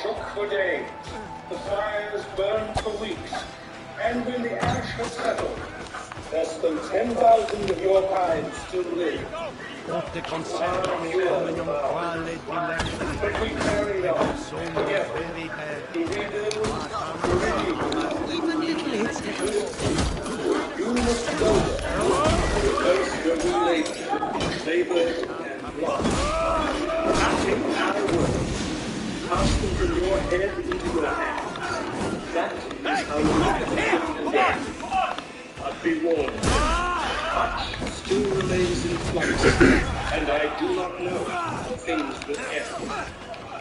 shook for days, the fires burned for weeks, and when the ash had settled, less than 10,000 of your kind still live. What the concern But we carried on, together, to rebuild, to renew. You must go there, the place where we labored and lost. Take my word, cast them from your head into your hands. That is how you get but be warned, much still remains in flux, and I do not know how things will end,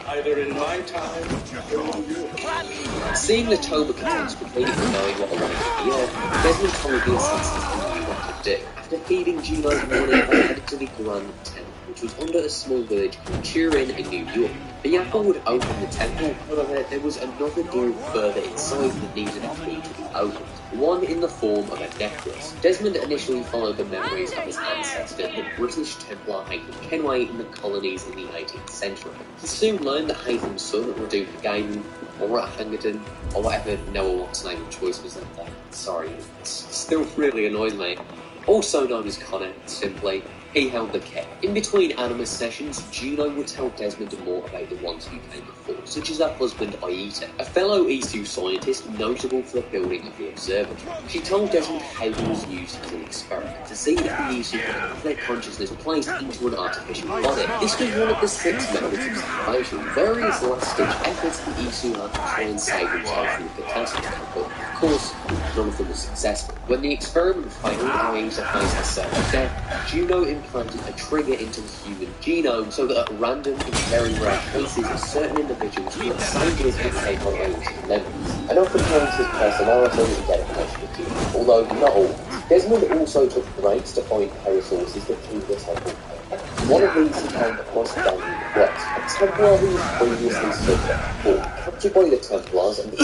either in my time or in yours. Seeing the Toma contains completely knowing what awaited the Earth, Desmond told the assassins what to do. After feeding Juno's morning, they headed to the Grand Temple, which was under a small village called Turin in New York. The apple would open the temple, however, there was another door further inside that needed a key to be opened, one in the form of a necklace. Desmond initially followed the memories of his ancestor, the British Templar Haytham Kenway in the colonies in the 18th century. He soon learned that Haytham's son, Radoon Gaiden, or Hangerton, or whatever Noah Watt's name of choice was that day. Sorry, it still really annoys me. Also known as Connor, simply, he held the key. In between animus sessions, Juno would tell Desmond more about the ones who came before, such as her husband Aita, a fellow Isu scientist notable for the building of the observatory. She told Desmond how he was used as an experiment to see if the Isu could have their consciousness placed into an artificial body. This was one of the 6 methods of salvation. Various last-ditch efforts the Isu had to try and save themselves from the catastrophe, but of course, none of them was successful. When the experiment failed, Aita faced a certain death. Juno implanted a trigger into the human genome so that at random and very rare cases, certain individuals would scientifically take on Aita's levels, and often harness his personality and dedication to it, although not all. Desmond also took breaks to find power sources that keep the temple. One of these he came across Daniel West, a Templar who was previously subject for, captured by the Templars and the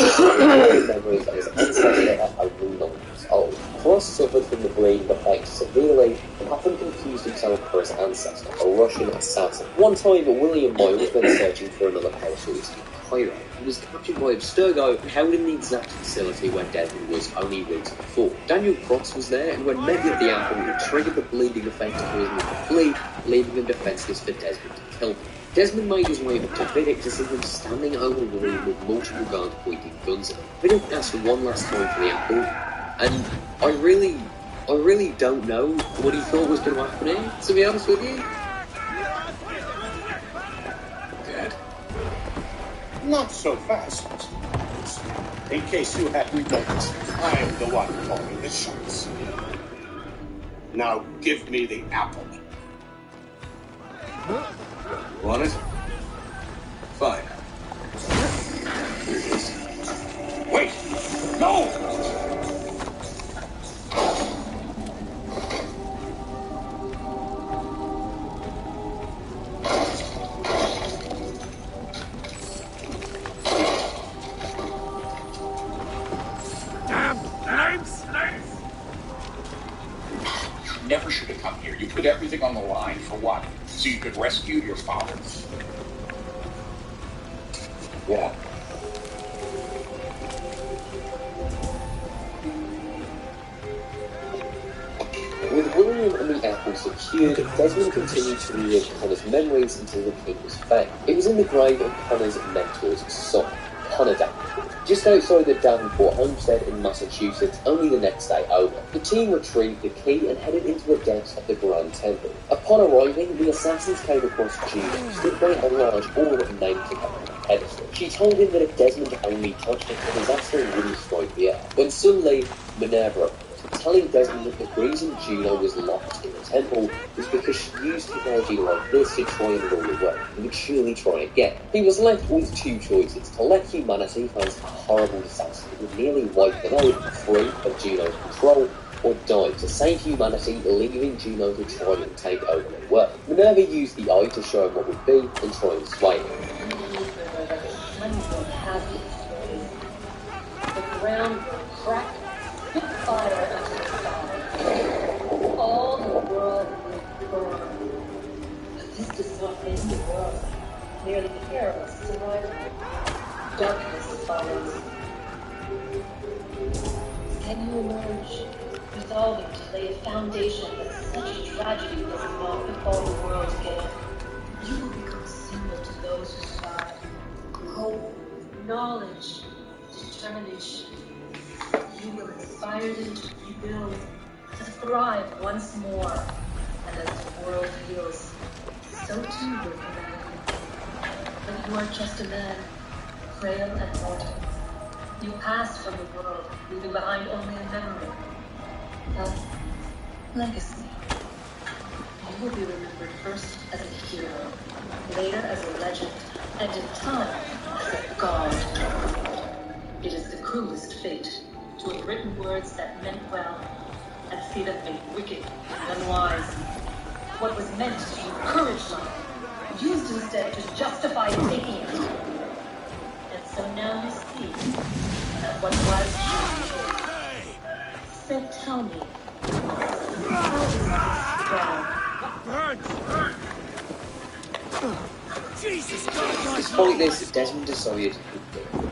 memories of his ancestor at only 9 years old. Cross suffered from the bleeding effect severely and often confused himself for his ancestor, a Russian assassin. One time, William Miles went searching for another power source in Cairo. He was captured by Abstergo and held in the exact facility where Desmond was only weeks before. Daniel Cross was there, and when met with the apple, it triggered the bleeding effect to cause him to flee, leaving him defenseless for Desmond to kill him. Desmond made his way up to Vidic to see him standing over the room with multiple guards pointing guns at him. Vidic asked one last time for the apple, and I really don't know what he thought was going to happen here, to be honest with you. Dead? Not so fast. In case you hadn't noticed, I am the one calling the shots. Now give me the apple. Want it? Fine. Here it is. Wait! No! Never should have come here. You put everything on the line for what? So you could rescue your father? Yeah. With William and the apple secured, Desmond continued to relive Connor's memories until the king was found. It was in the grave of Connor's mentor's son, Connor Davenport, just outside the Davenport homestead in Massachusetts, only the next day over. The team retrieved the key and headed into the depths of the Grand Temple. Upon arriving, the assassins came across Juno, stood by a large orb named to on a pedestal. She told him that if Desmond only touched it, the disaster wouldn't strike the earth. When suddenly, Minerva appeared, telling Desmond that the reason Juno was locked in the temple was because she used technology like this to try and rule the world, and would surely try again. He was left with 2 choices: to let humanity face a horrible disaster that would nearly wipe them out, free of Juno's control, or die to save humanity, leaving Juno to try and take over the world. Minerva used the eye to show him what would be and try and sway him. The ground cracked, took fire under the sky. All the world was burned. But this does not end the world. nearly perilous survival. Darkness follows. Can you emerge, resolving to lay a foundation that such a tragedy does not befall the world again? You will become a symbol to those who strive. Hope, knowledge, determination. You will inspire them to rebuild, to thrive once more. And as the world heals, so too will humanity. But you are just a man, frail and mortal. You passed from the world, leaving behind only a memory. A legacy. You will be remembered first as a hero, later as a legend, and in time as a god. It is the cruelest fate to have written words that meant well and see them made wicked and unwise. What was meant to encourage life, used instead to justify taking it. And so now you see that what was changed. So tell me, how is this strong? Jesus God! Despite this, Desmond decided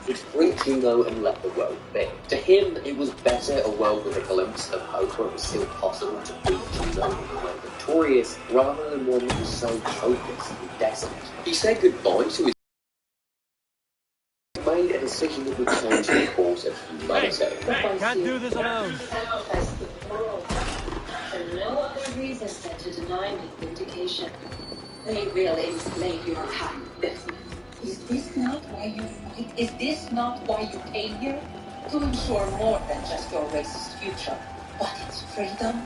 to free Juno and let the world be. To him, it was better a world with a glimpse of hope where it was still possible to beat Juno and become victorious, rather than one that was so hopeless and desolate. He said goodbye to his made a decision that would change the course of humanity. Hey, can't do this alone. Sacrifice the world for no other reason than to deny me vindication. They will enslave your kind, Desmond. Is this not why you fight? Is this not why you came here? To ensure more than just your race's future, but its freedom?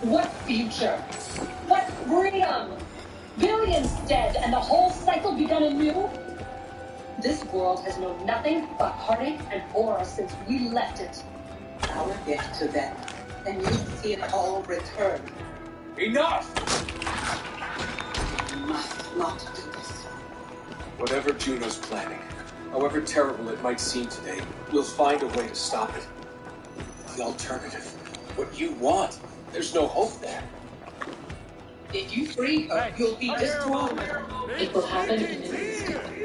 What future? What freedom? Billions dead and the whole cycle begun anew? This world has known nothing but heartache and horror since we left it. Our gift to them, and you see it all return. Enough! You must not do this. Whatever Juno's planning, however terrible it might seem today, we'll find a way to stop it. The alternative, what you want, there's no hope there. If you free her, you'll be destroyed. It will happen in an instant.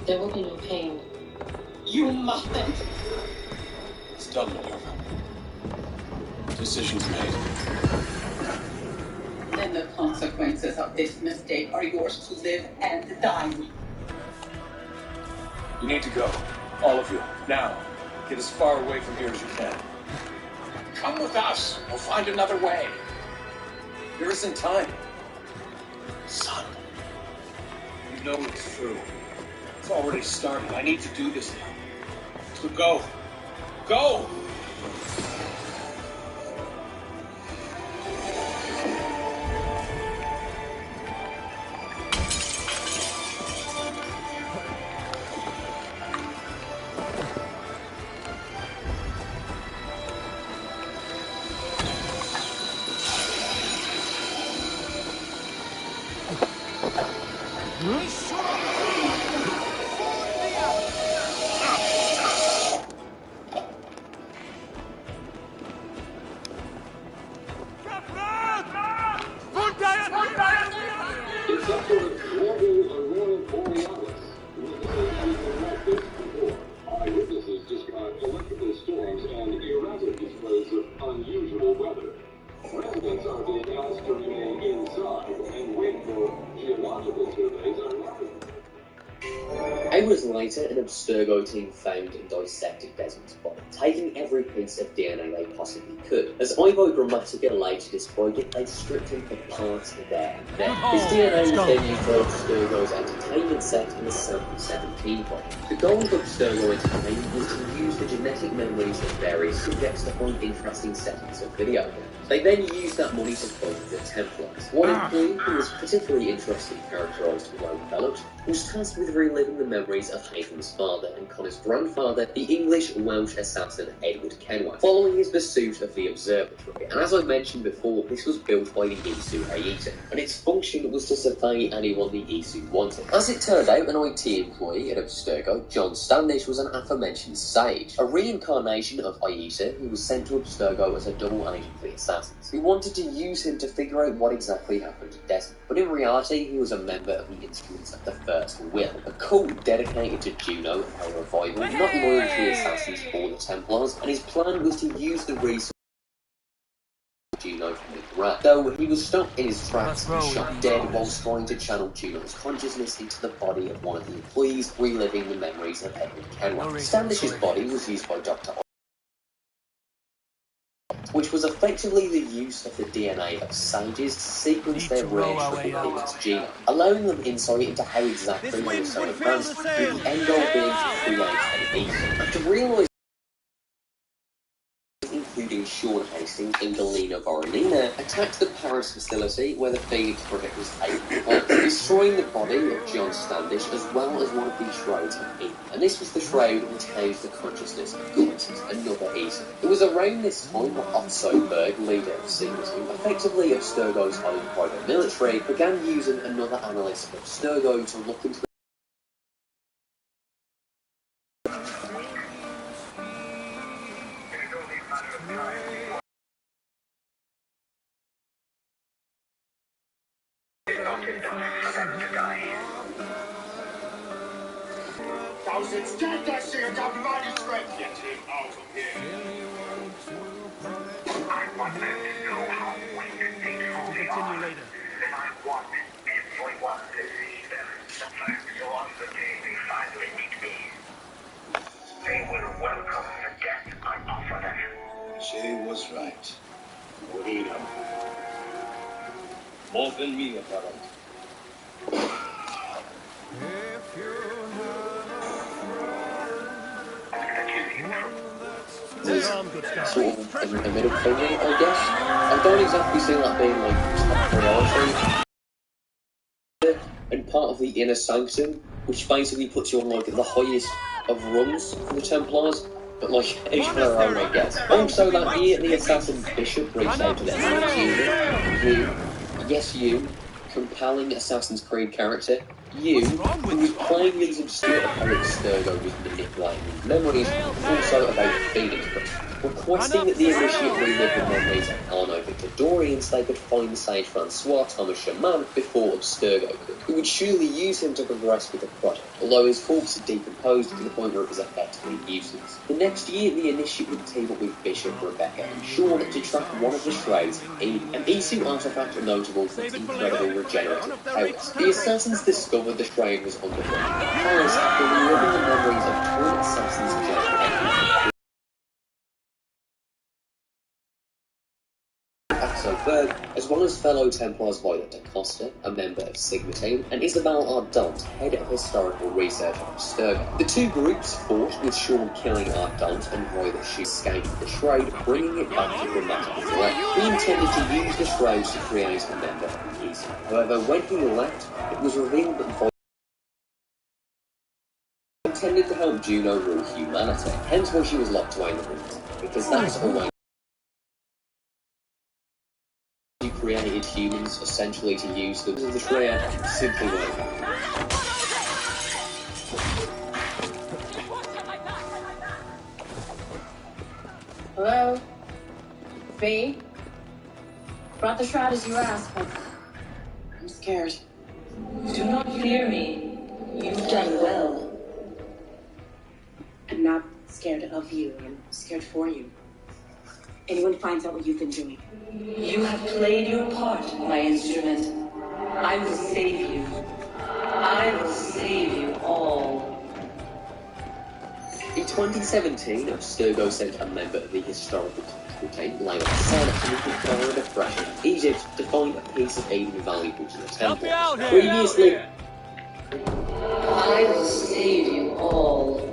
There will be no pain. You mustn't. It's done, Minerva. Decision's made. Then the consequences of this mistake are yours to live and die. You need to go. All of you. Now. Get as far away from here as you can. Come with us. We'll find another way. There isn't time. Son. You know it's true. It's already started. I need to do this now. So go. Go! It's up to Aurora Borealis. Witnesses have this before. Eyewitnesses described electrical storms and erratic displays of unusual weather. Residents are being asked to remain inside and wait for geological surveys are necessary. Hours later, an Abstergo team found and dissected Desmond's body, taking every piece of DNA they possibly could. As Ivo grammatically later described it, they stripped him apart there and then. His DNA was then used for Abstergo's entertainment set in the Sample 17 body. The goal of Abstergo Entertainment was to use the genetic memories of various subjects to find interesting settings of video games. They then used that money to fund the Templars. One employee who was particularly interested in characterised as Lone Fellows was tasked with reliving the memories memories of Hayden's father and Connor's grandfather, the English Welsh assassin Edward Kenway, following his pursuit of the observatory. And as I mentioned before, this was built by the Isu Aita, and its function was to survey anyone the Isu wanted. As it turned out, an IT employee at Abstergo, John Standish, was an aforementioned sage, a reincarnation of Aita who was sent to Abstergo as a double agent for the assassins. He wanted to use him to figure out what exactly happened to Desmond, but in reality he was a member of the Instruments of the First Will, a cult dedicated to Juno and her revival, not loyal to the assassins or the Templars, and his plan was to use the resources Juno from the grave, though he was stopped in his tracks and shot dead whilst trying to channel Juno's consciousness into the body of one of the employees, reliving the memories of Edward Kenway. Standish's body was used by Dr. which was effectively the use of the DNA of sages to sequence their rare triple-helix genome, allowing them insight into how exactly they were so advanced, with the end goal being to create an Ethan. After realising including Sean Hastings and Galena Voronina, attacked the Paris facility where the Phoenix project was taking place, destroying the body of John Standish as well as one of the shrouds of Eden. And this was the shroud which housed the consciousness of Coitus, another Ethan. It was around this time that Otto Berg, leader of secrecy, effectively Abstergo's own private military, began using another analyst of Abstergo to look into Thousands dead, that shit got bloody strength. Get him out of here. I want them to know how weak they truly are. And I want everyone to see them suffer. So on the day they finally meet me, they will welcome the death I offer them. She was right. Marina. More than me, apparently. There's sort of a middle finger, I guess. I don't exactly see that being like top priority. And part of the inner sanctum, which basically puts you on like the highest of rungs for the Templars, but like each their own, I guess. Also that year, the assassin Bishop reached out to the enemy. You, compelling Assassin's Creed character. You, who was playing these obscure opponents Sturgo was manipulating his memories, also about the Phoenix Project, requesting that the initiate relive the memories of Arno Victor Dorian so they could find the sage Francois Thomas Shaman before Abstergo could, who would surely use him to progress with the project, although his corpse had decomposed to the point where it was effectively useless. The next year, the initiate would team up with Bishop, Rebecca, and Sean to track one of the shrouds of Eden, an Isu artifact notable for its incredible regenerative powers. The assassins discovered the shroud was underground. Paris, after reliving the memories of twin assassins John and Berg, as well as fellow Templars Violet da Costa, a member of Sigma Team, and Isabel Ardant, head of historical research at Abstergo. The two groups fought, with Sean killing Ardant and Violet escaping the shroud, bringing it back to dramatic life. He intended to use the shrouds to create a member of the Isu. However, when he left, it was revealed that Violet intended to help Juno rule humanity, hence why she was locked away in the rooms, because that's a way she created humans essentially to use them. The shroud simply won't happen. Hello? V? Brought the shroud as you asked, but I'm scared. Do not fear me. You've done well. I'm not scared of you. I'm scared for you. Anyone finds out what you've been doing. You have played your part, my instrument. I will save you. I will save you all. In 2017, Abstergo sent a member of the historical control team, Layla Hassan, to the Pharaoh of Pressure, Egypt, to find a piece of Eden valuable to the temple. Previously, I will save you all.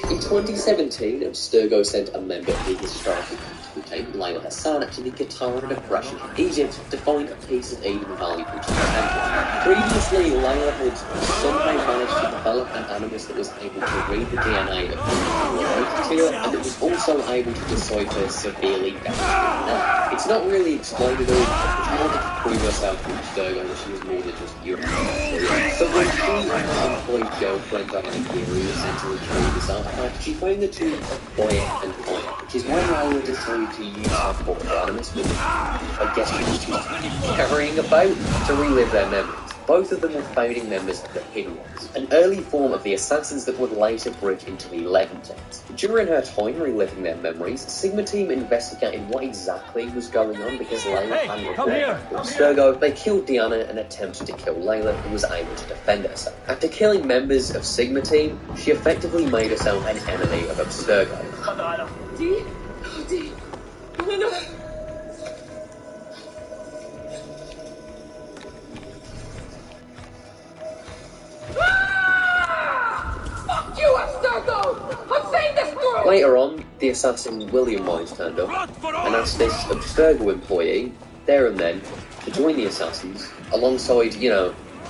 In In 2017, Abstergo sent a member of the historical team, Layla Hassan, to the Qatar and oppression in Egypt to find a piece of Eden valuable to the country. Previously, Layla had somehow managed to develop an animus that was able to read the DNA of people related to it, and it was also able to decipher severely damaged. It's not really explained at all, but she wanted to prove herself to Abstergo that she was more than just European. So when she and her employed girlfriend Diana Geary essentially carried this artifact, she found the two of Boya and Oya, which is when Layla decided to use her portable animus with I guess she was just carrying about to relive their memories. Both of them were founding members of the Hidden Ones, an early form of the assassins that would later bridge into the 1110s. During her time reliving their memories, Sigma Team investigated what exactly was going on because Layla hadn't reported. Abstergo, they killed Diana and attempted to kill Layla, who was able to defend herself. After killing members of Sigma Team, she effectively made herself an enemy of Abstergo. D? Oh, D. No. Fuck you, Abstergo! I'm saying this through! Later on, the assassin William Wise turned up and asked this Abstergo employee, there and then, to join the assassins, alongside,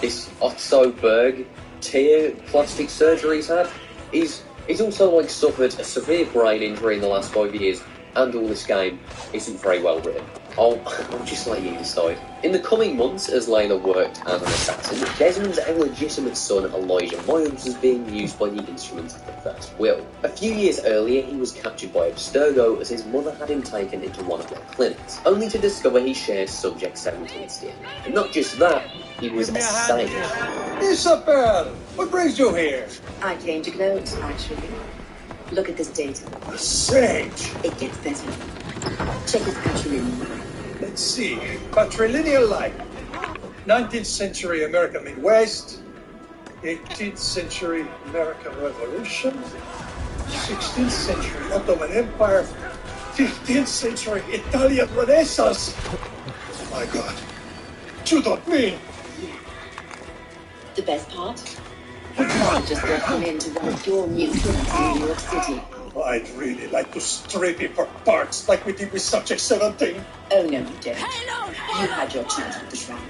this Otto Berg tear plastic surgery he's had. He's also, suffered a severe brain injury in the last 5 years, and all this game isn't very well written. I'll just let you decide. In the coming months, as Layla worked as an assassin, Desmond's illegitimate son, Elijah Miles, was being used by the instruments of the First Will. A few years earlier, he was captured by Abstergo as his mother had him taken into one of their clinics, only to discover he shared Subject 17's DNA. And not just that, he was a sage. Isabel, what brings you here? I came to gloat, actually. Look at this data. A sage. It gets better. Check this patrilineal. Let's see. Patrilineal line. 19th century American Midwest. 18th century American Revolution. 16th century Ottoman Empire. 15th century Italian Renaissance. Oh my God. You don't mean... The best part? The car just got come into one of your new clinics in New York City. I'd really like to strip it for parts like we did with Subject 17. Oh, no, you don't. You had your chance with the shroud.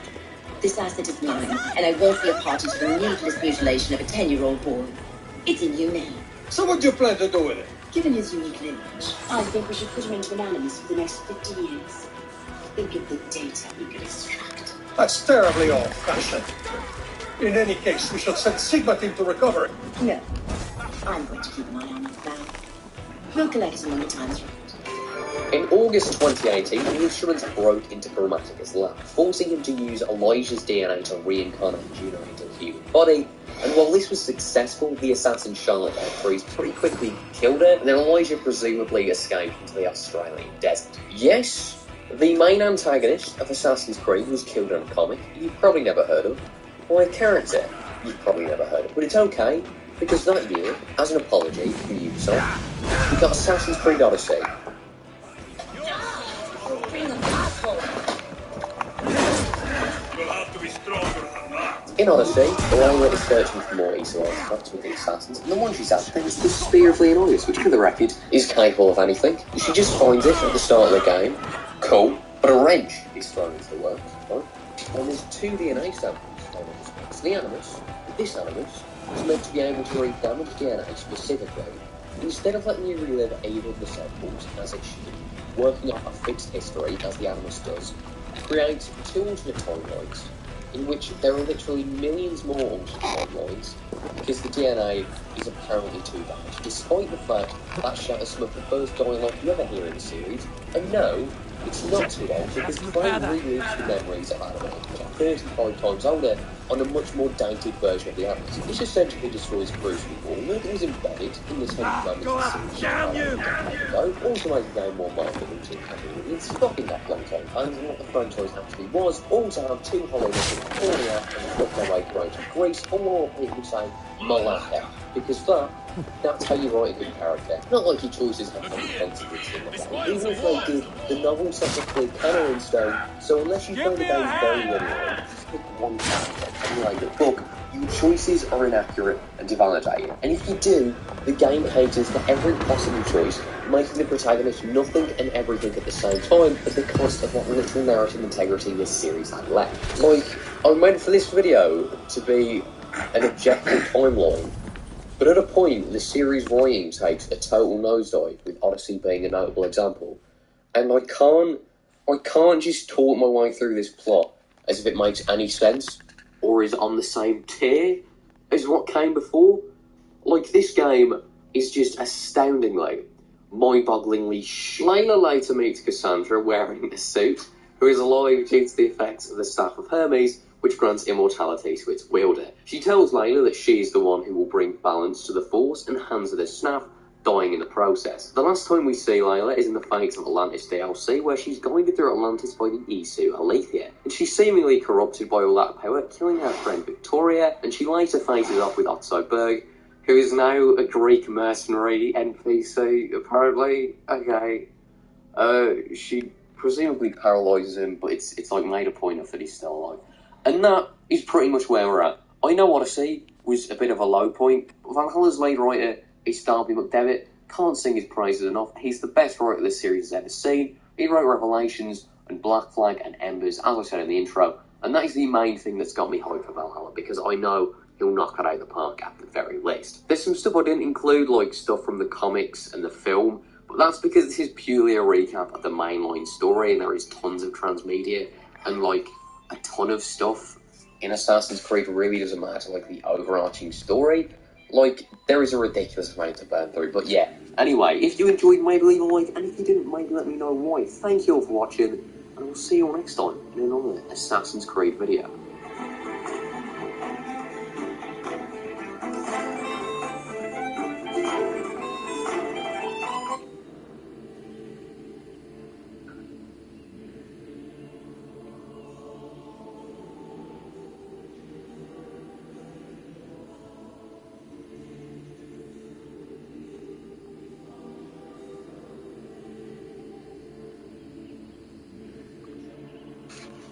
This asset is mine, and I won't be a party to the needless mutilation of a 10-year-old boy. It's in you now. So what do you plan to do with it? Given his unique lineage, I think we should put him into an animus for the next 50 years. Think of the data we could extract. That's terribly old-fashioned. In any case, we should send Sigma Team to recover it. No. I'm going to keep an eye on the plan. We'll collect him when the time's right. In August 2018, the instruments broke into Grammaticus' lab, forcing him to use Elijah's DNA to reincarnate Juno into a human body. And while this was successful, the assassin Charlotte Freeze pretty quickly killed her, and then Elijah presumably escaped into the Australian desert. Yes, the main antagonist of Assassin's Creed was killed in a comic you've probably never heard of, or a character you've probably never heard of, but it's okay, because that year, as an apology from Ubisoft, we got Assassin's Creed Odyssey. In Odyssey, Layla is searching for more Easter artifacts with the assassins, and the one she's after is the Spear of Leonidas, which, for the record, is capable of anything. She just finds it at the start of the game. Cool, but a wrench is thrown into the works, right? And there's 2 DNA samples. So the animus, this animus, is meant to be able to read damaged DNA specifically. Instead of letting you relive either of the samples as it should, working off a fixed history as the animus does, creates 2 alternate timelines, in which there are literally millions more alternate timelines, because the DNA is apparently too damaged, despite the fact that shatters some of the first dialogue you ever hear in the series. And no, it's not too old, because Craig relives the memories of Adam, which are 35 times older, on a much more dated version of the Atlas. This essentially destroys Crucial Ball that was embedded in this 100 moments series, also making the game more marketable to the audience, fucking up long-term fans and what the franchise actually was, also have 2 holidays falling out and flip their way through to Greece, or people say Malacca, because that's how you write a good character. Not like your choices have consequences in the game. Even if they did, the novel sets a clear canon in stone, so unless you find the game very linear, pick one character and emulate the book, your choices are inaccurate and invalidated. And if you do, the game caters for every possible choice, making the protagonist nothing and everything at the same time at the cost of what literal narrative integrity this series had left. Like, I meant for this video to be an objective timeline, but at a point, the series writing takes a total nosedive, with Odyssey being a notable example. And I can't just talk my way through this plot as if it makes any sense, or is on the same tier as what came before. Like, this game is just astoundingly, mind-bogglingly Layla later meets Cassandra wearing a suit, who is alive due to the effects of the Staff of Hermes, which grants immortality to its wielder. She tells Layla that she is the one who will bring balance to the Force and hands her the staff, dying in the process. The last time we see Layla is in the Fates of Atlantis DLC, where she's guided through Atlantis by the Isu Aletheia, and she's seemingly corrupted by all that power, killing her friend Victoria, and she later faces off with Otto Berg, who is now a Greek mercenary NPC, apparently. Okay. She presumably paralyzes him, but it's like made a point of that he's still alive. And that is pretty much where we're at. I know Odyssey was a bit of a low point. Valhalla's lead writer is Darby McDevitt. Can't sing his praises enough. He's the best writer this series has ever seen. He wrote Revelations and Black Flag and Embers, as I said in the intro, and that is the main thing that's got me hyped for Valhalla, because I know he'll knock it out of the park at the very least. There's some stuff I didn't include, like stuff from the comics and the film, but that's because this is purely a recap of the mainline story, and there is tons of transmedia, and like a ton of stuff in Assassin's Creed really doesn't matter, like the overarching story. Like, there is a ridiculous amount to burn through, but yeah. Anyway, if you enjoyed, maybe leave a like, and if you didn't, maybe let me know why. Thank you all for watching, and we'll see you all next time in another Assassin's Creed video.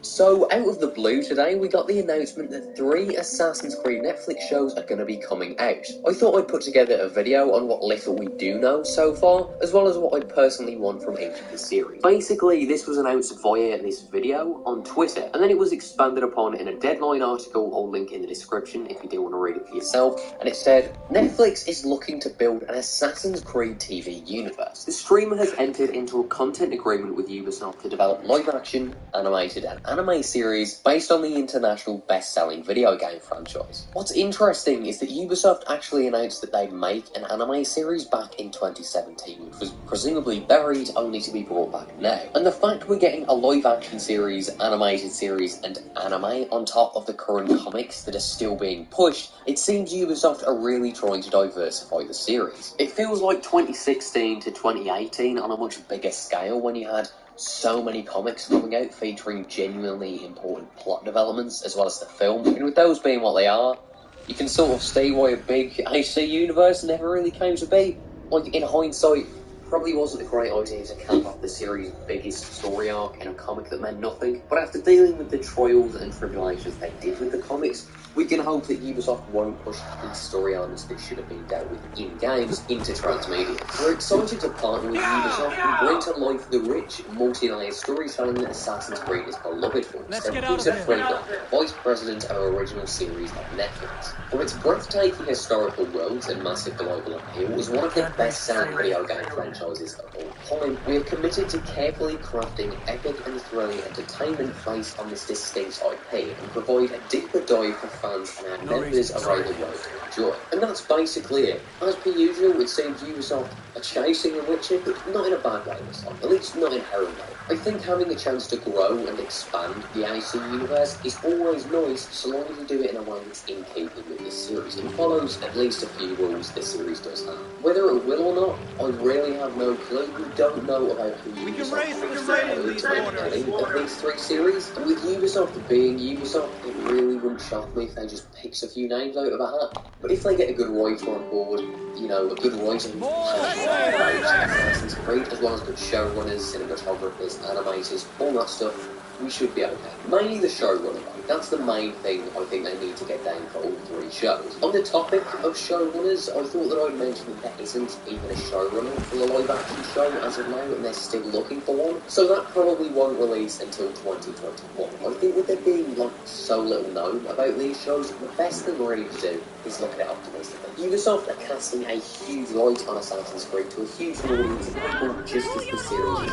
So, out of the blue today, we got the announcement that 3 Assassin's Creed Netflix shows are going to be coming out. I thought I'd put together a video on what little we do know so far, as well as what I personally want from each of the series. Basically, this was announced via this video on Twitter, and then it was expanded upon in a Deadline article I'll link in the description if you do want to read it for yourself, and it said, Netflix is looking to build an Assassin's Creed TV universe. The streamer has entered into a content agreement with Ubisoft to develop live-action, animated, and anime series based on the international best-selling video game franchise. What's interesting is that Ubisoft actually announced that they'd make an anime series back in 2017, which was presumably buried only to be brought back now. And the fact we're getting a live-action series, animated series, and anime on top of the current comics that are still being pushed, it seems Ubisoft are really trying to diversify the series. It feels like 2016 to 2018 on a much bigger scale, when you had so many comics coming out featuring genuinely important plot developments as well as the film, and with those being what they are, you can sort of see why a big AC universe never really came to be. Like, in hindsight, probably wasn't a great idea to cap off the series' biggest story arc in a comic that meant nothing, but after dealing with the trials and tribulations they did with the comics, we can hope that Ubisoft won't push these story arcs that should have been dealt with in games into transmedia. We're excited to partner with Ubisoft and bring to life the rich, multi-layered storytelling that Assassin's Creed is beloved for. Let's get out of here. Vice President of original series at Netflix. For its breathtaking historical worlds and massive global appeal, is one of the best-selling video game franchises of all time. We are committed to carefully crafting epic and thrilling entertainment based on this distinct IP, and provide a deeper dive for fans and our members around the world to enjoy. And that's basically it. As per usual, it seems Ubisoft are chasing The Witcher, but not in a bad way this time, at least not inherently. I think having a chance to grow and expand the AC universe is always nice, so long as you do it in a way that's in keeping with this series, and follows at least a few rules this series does have. Whether it will or not, I really have no clue. We don't know about who Ubisoft is to make any of these 3 series, and with Ubisoft being Ubisoft, it really wouldn't shock me if they just picks a few names out of a hat. But if they get a good writer on board, you know, a good writer who Assassin's Creed, as well as good showrunners, cinematographers, animators, all that stuff, we should be okay. Mainly the showrunner though. That's the main thing I think they need to get down for all three shows. On the topic of showrunners, I thought that I'd mention that there isn't even a showrunner for the live action show as of now, and they're still looking for one. So that probably won't release until 2021. I think with there being like so little known about these shows, the best thing really to do is look at it optimistically. Ubisoft are casting a huge light on Assassin's Creed to a huge audience of people just as the series is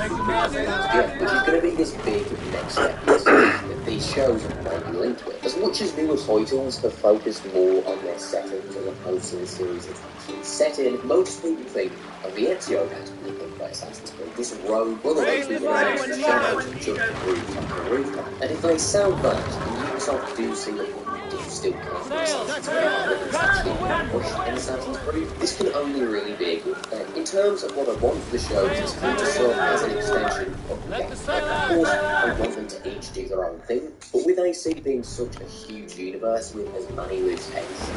which is going to be this big next step that these shows might be linked with. As much as newer titles have focused more on their settings as opposed to the series it's actually set in, most people think of the Ezio game by Assassin's Creed. This road brotherhood through the ranks of shadows and jump rooftop to rooftop. And if they sell that, and Ubisoft do see that do still can't be Assassin's Creed, that it's actually pushed in Assassin's Creed, this can only really be a good thing. In terms of what I want for the shows, it's going to serve as an extension of the game. Of course, I want them to each do their own thing, but with AC being such a huge universe with as many loose ends,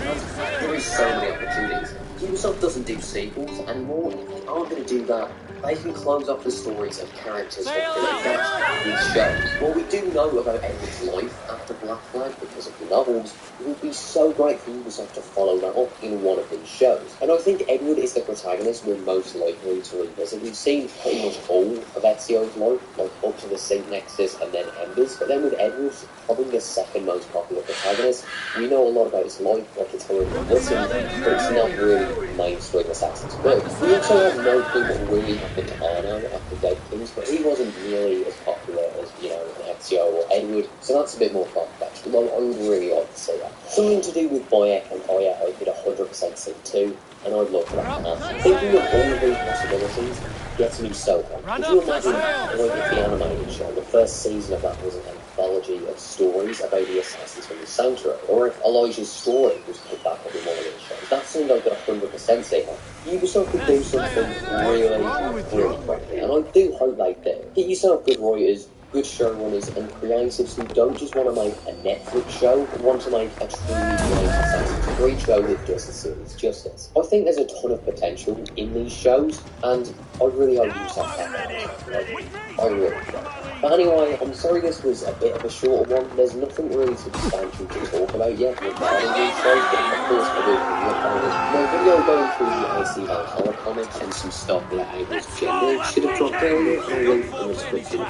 there is so many opportunities. Ubisoft doesn't do sequels anymore, and if they aren't going to do that, they can close off the stories of characters that they attached with shows. What we do know about Edward's life after Black Flag because of the novels, it would be so great for Ubisoft to follow that up in one of these shows. And I think Edward is the protagonist we're most likely to revisit. We've seen pretty much all of Ezio's life, like up to the Saint Nexus and then Embers, but then with Edward, probably the second most popular protagonist, we know a lot about his life, like it's horrible listen, but it's not really mainstream Assassin's Creed. We also have no clue what really happened to Arno after Dead Kings, but he wasn't nearly as popular as, you know, an Ezio or Edward, so that's a bit more far-fetched, although I would really like to see that. Something to do with Bayek and Aya I could 100% see too, and I'd love for that to happen. Thinking of all of these possibilities gets me so hyped. Could you imagine, like, if the animated show, the first season of that was an anthology of stories about the assassins from the Sanctuary, or if Elijah's story was put back up in one of these shows? That's something I could 100% see now. Ubisoft could do something really quickly, and I do hope they do. Get yourself good writers, good showrunners, and creatives who don't just want to make a Netflix show, but want to make a truly great Assassin's Creed show that does the series justice. I think there's a ton of potential in these shows, and I really hope Ubisoft have that. I really do. But anyway, I'm sorry this was a bit of a shorter one. There's nothing really substantial to talk about yet regarding these shows, but of course I will look at it. My video going through the AC Valhalla comics and some stuff that I was gender should have dropped earlier, and I'll link in the description.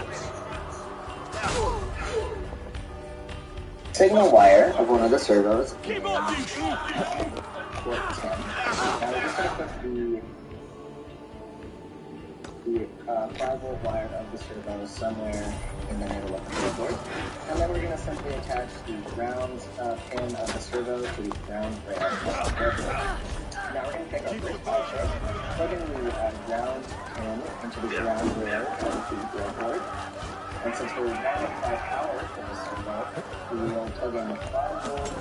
Signal wire of one of the servos. Keep on, you Port 10. Now we're just going to put the 5-volt wire of the servo somewhere in the middle of the breadboard. And then we're going to simply attach the ground pin of the servo to the ground rail of the breadboard. Now we're going to take our first power chip, plug in the ground pin into the ground rail of the breadboard. And since we're running 5 power for the servo, we will plug in the 5-volt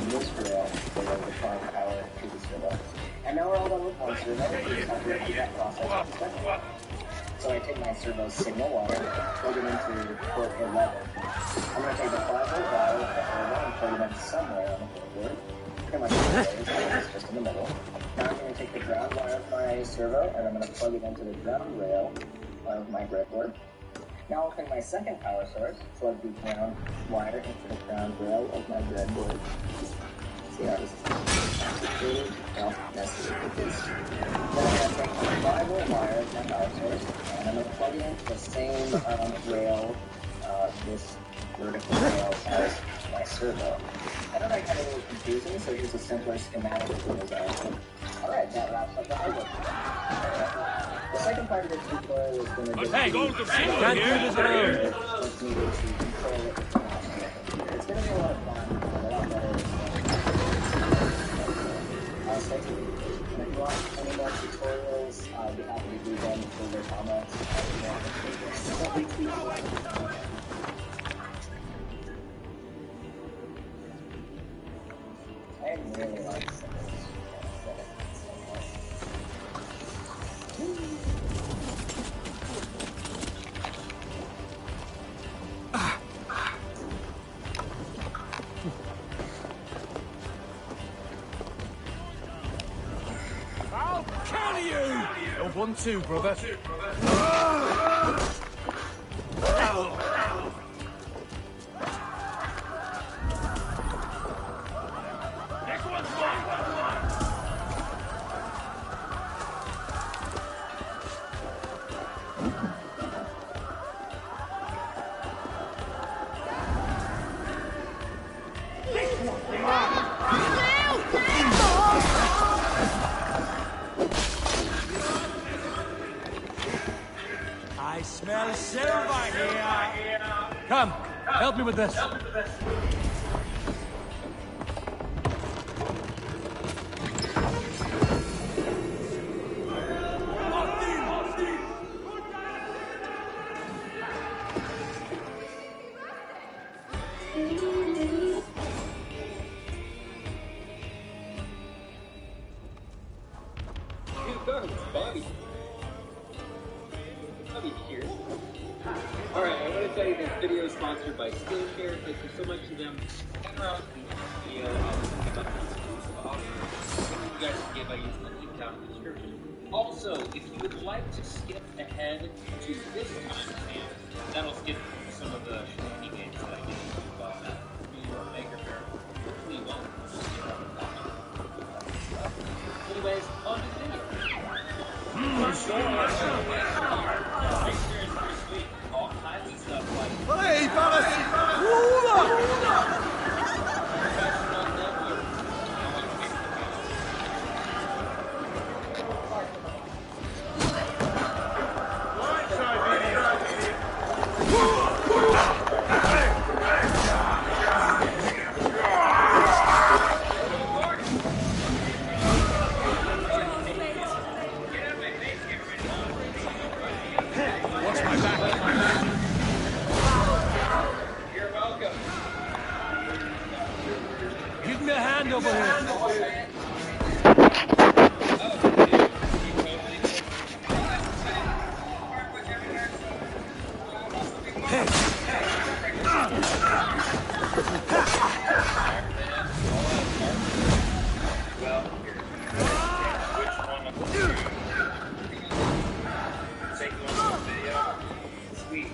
this rail for the 5 power to the servo. And now we're all done with one servo. We just have to repeat that process with the second one. So I take my servo's signal wire, plug it into port 11. I'm going to take the 5-volt wire with the servo and plug it in somewhere on the breadboard. Pretty much it's just in the middle. Now I'm going to take the ground wire of my servo and I'm going to plug it into the ground rail of my breadboard. Now I'll take my second power source, plug the ground wire into the ground rail of my breadboard. See how this is complicated? No, necessary with this. Then I'm going to take my 5-volt wire as my power source, and I'm going to plug it into the same rail, this vertical rail as my servo. I know that got a little confusing, so here's a simpler schematic for design. Alright, that wraps up the hardware. The second part of the tutorial is going to be Can't do this alone. what's needed to control it. It's going to be a lot of fun and a lot better than stay tuned. And if you want any more tutorials, I'll be happy to do them for your comments. I really like this. I'll kill you! You're 1-2, brother. I smell silver here. Come, help me with this. Bobby here. Alright, I want to tell you this video is sponsored by Skillshare. Thank you so much to them. Hang around the video. I'll give up this exclusive offer. You guys can get by using the link down in the description. Also, if you would like to skip ahead to this timestamp, that'll skip some of the shenanigans games that I did about that New York Maker Fair. Hopefully you won't. Anyways, on to the video. All kinds of stuff like Hey, give me a hand over here.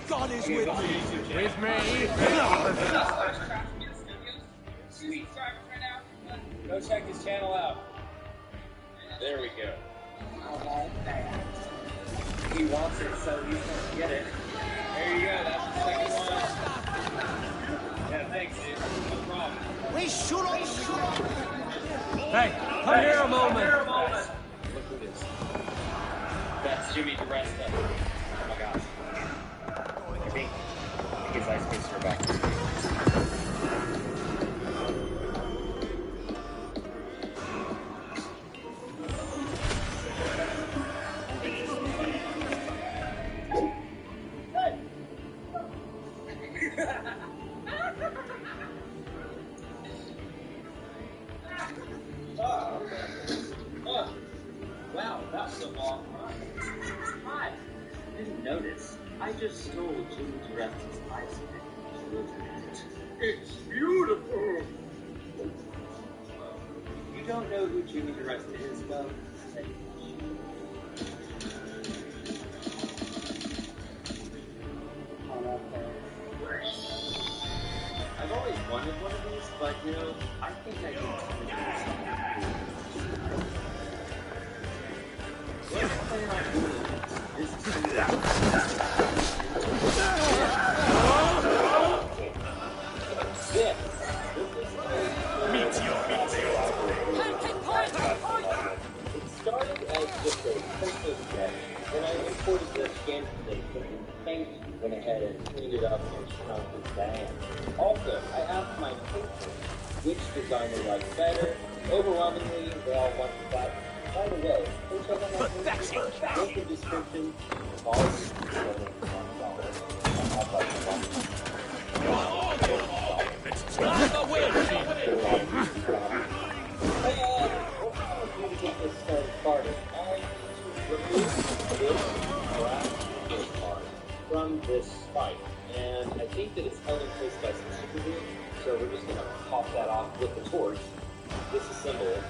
God is with me. With me. Sweet. Go check his channel out. There we go. He wants it, so he's gonna get it. There you go. That's the second one. Yeah, thanks, dude. No problem. We shoot. Hey, come here a moment. Look who it is. That's Jimmy DeResta. Oh my gosh. I think his ice skates are back. Wow, that was a long run. Hi. Didn't notice. I just stole Jimmy DeResta's ice cream. It's beautiful. You don't know who Jimmy DeResta is, though? I've always wanted one of these, but you know, I think I can It started as just a Christmas gift, then I imported the skin plate, put it in thank you, went ahead and cleaned it up and shrunk it down. Also, I asked my patrons which design they liked better. Overwhelmingly, they all wanted that. By the way, go check out my Instagram. Link in the description. All of you can donate get this started, I need to remove this black part from this spike. And I think that it's held in place by some super glue. So we're just going to pop that off with the torch, disassemble it.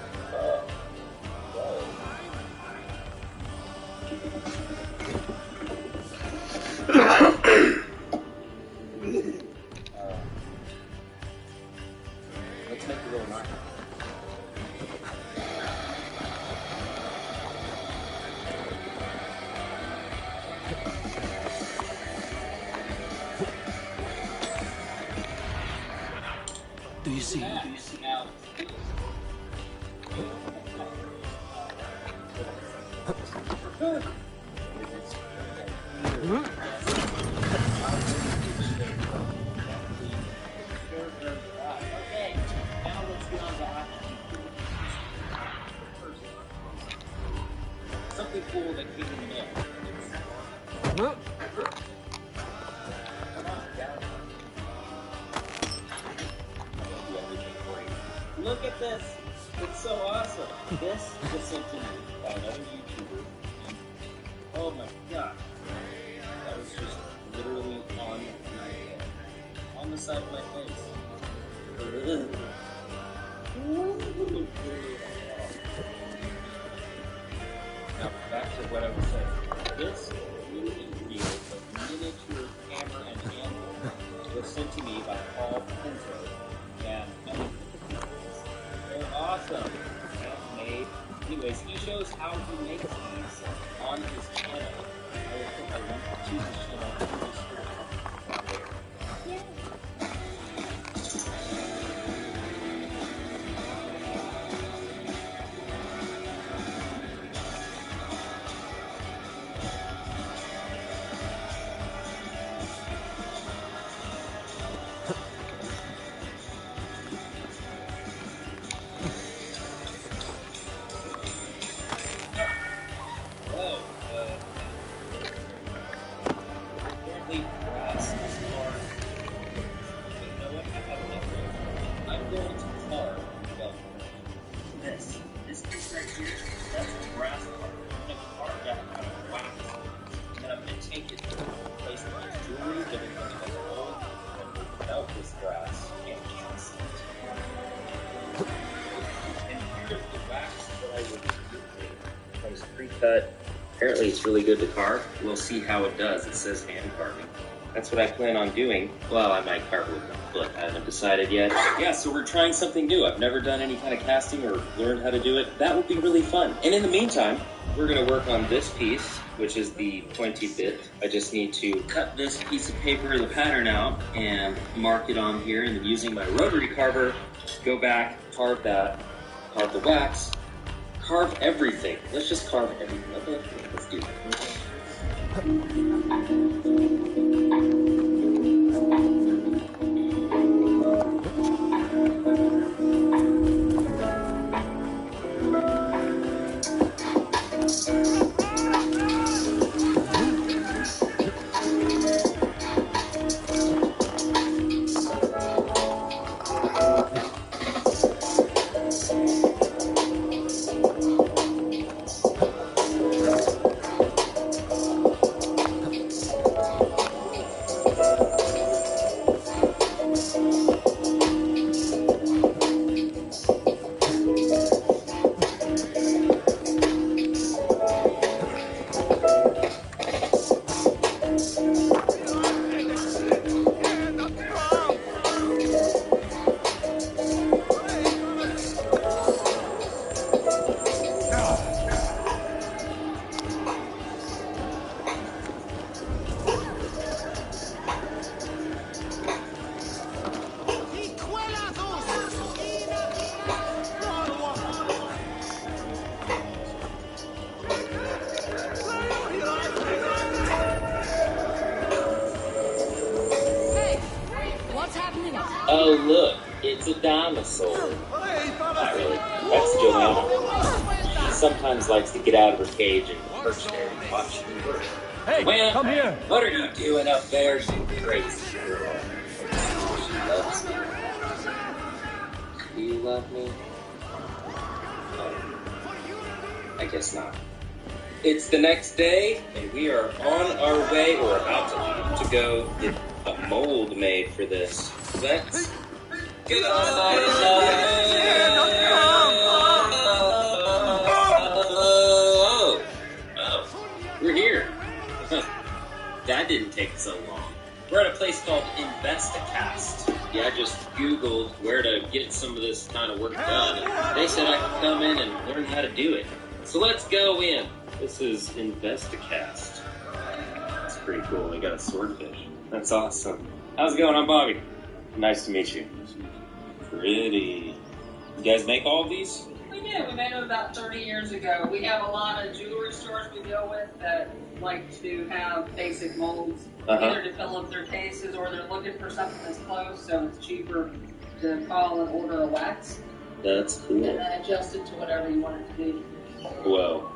Let's make a little knife. do you see? Okay, now let's get on to action. Something cool that came in the mail. Come on, down. Do everything for you. Look at this. It's so awesome. This was sent to me by another YouTuber. Oh my god. That was just literally on my head. On the side of my face. Now, back to what I was saying. This really real, but miniature hammer and anvil was sent to me by Paul Pinto. And they're awesome. Handmade. Anyways, he shows how he makes these on his channel. I will put a link to his channel in the description. Apparently, brass is hard. But you know what? I have enough room. I'm going to carve, well, this piece right here, that's a brass part. I'm going to carve that out of wax. And then I'm going to take it and place it on jewelry that is going to be old. And without this brass, you can't cast it. And here's the wax that I would use. Comes pre-cut. Apparently it's really good to carve. We'll see how it does. It says hand carving. That's what I plan on doing. Well, I might carve with my foot. I haven't decided yet. Yeah, so we're trying something new. I've never done any kind of casting or learned how to do it. That would be really fun. And in the meantime, we're going to work on this piece, which is the pointy bit. I just need to cut this piece of paper, the pattern out, and mark it on here. And then using my rotary carver, go back, carve that, carve the wax, carve everything. Let's just carve everything. Okay, let's do it. Oh, look, it's a dinosaur. Not really. That's Joanna. She sometimes likes to get out of her cage and perch there and watch me work. Hey, Joanna, come here. what are you doing up there? She's crazy girl. She loves me. Do you love me? I guess not. It's the next day, and we are on our way, or about to go get a mold made for this. Let's get on Oh, we're here. That didn't take so long. We're at a place called Investicast. Yeah, I just Googled where to get some of this kind of work done, and they said I could come in and learn how to do it. So let's go in. This is Investicast. That's pretty cool. They got a swordfish. That's awesome. How's it going? I'm Bobby. Nice to meet you. Pretty. You guys make all of these? We do. We made them about 30 years ago. We have a lot of jewelry stores we deal with that like to have basic molds, either to fill up their cases or they're looking for something that's close, so it's cheaper to call and order a wax. That's cool. And then adjust it to whatever you want it to be. Whoa.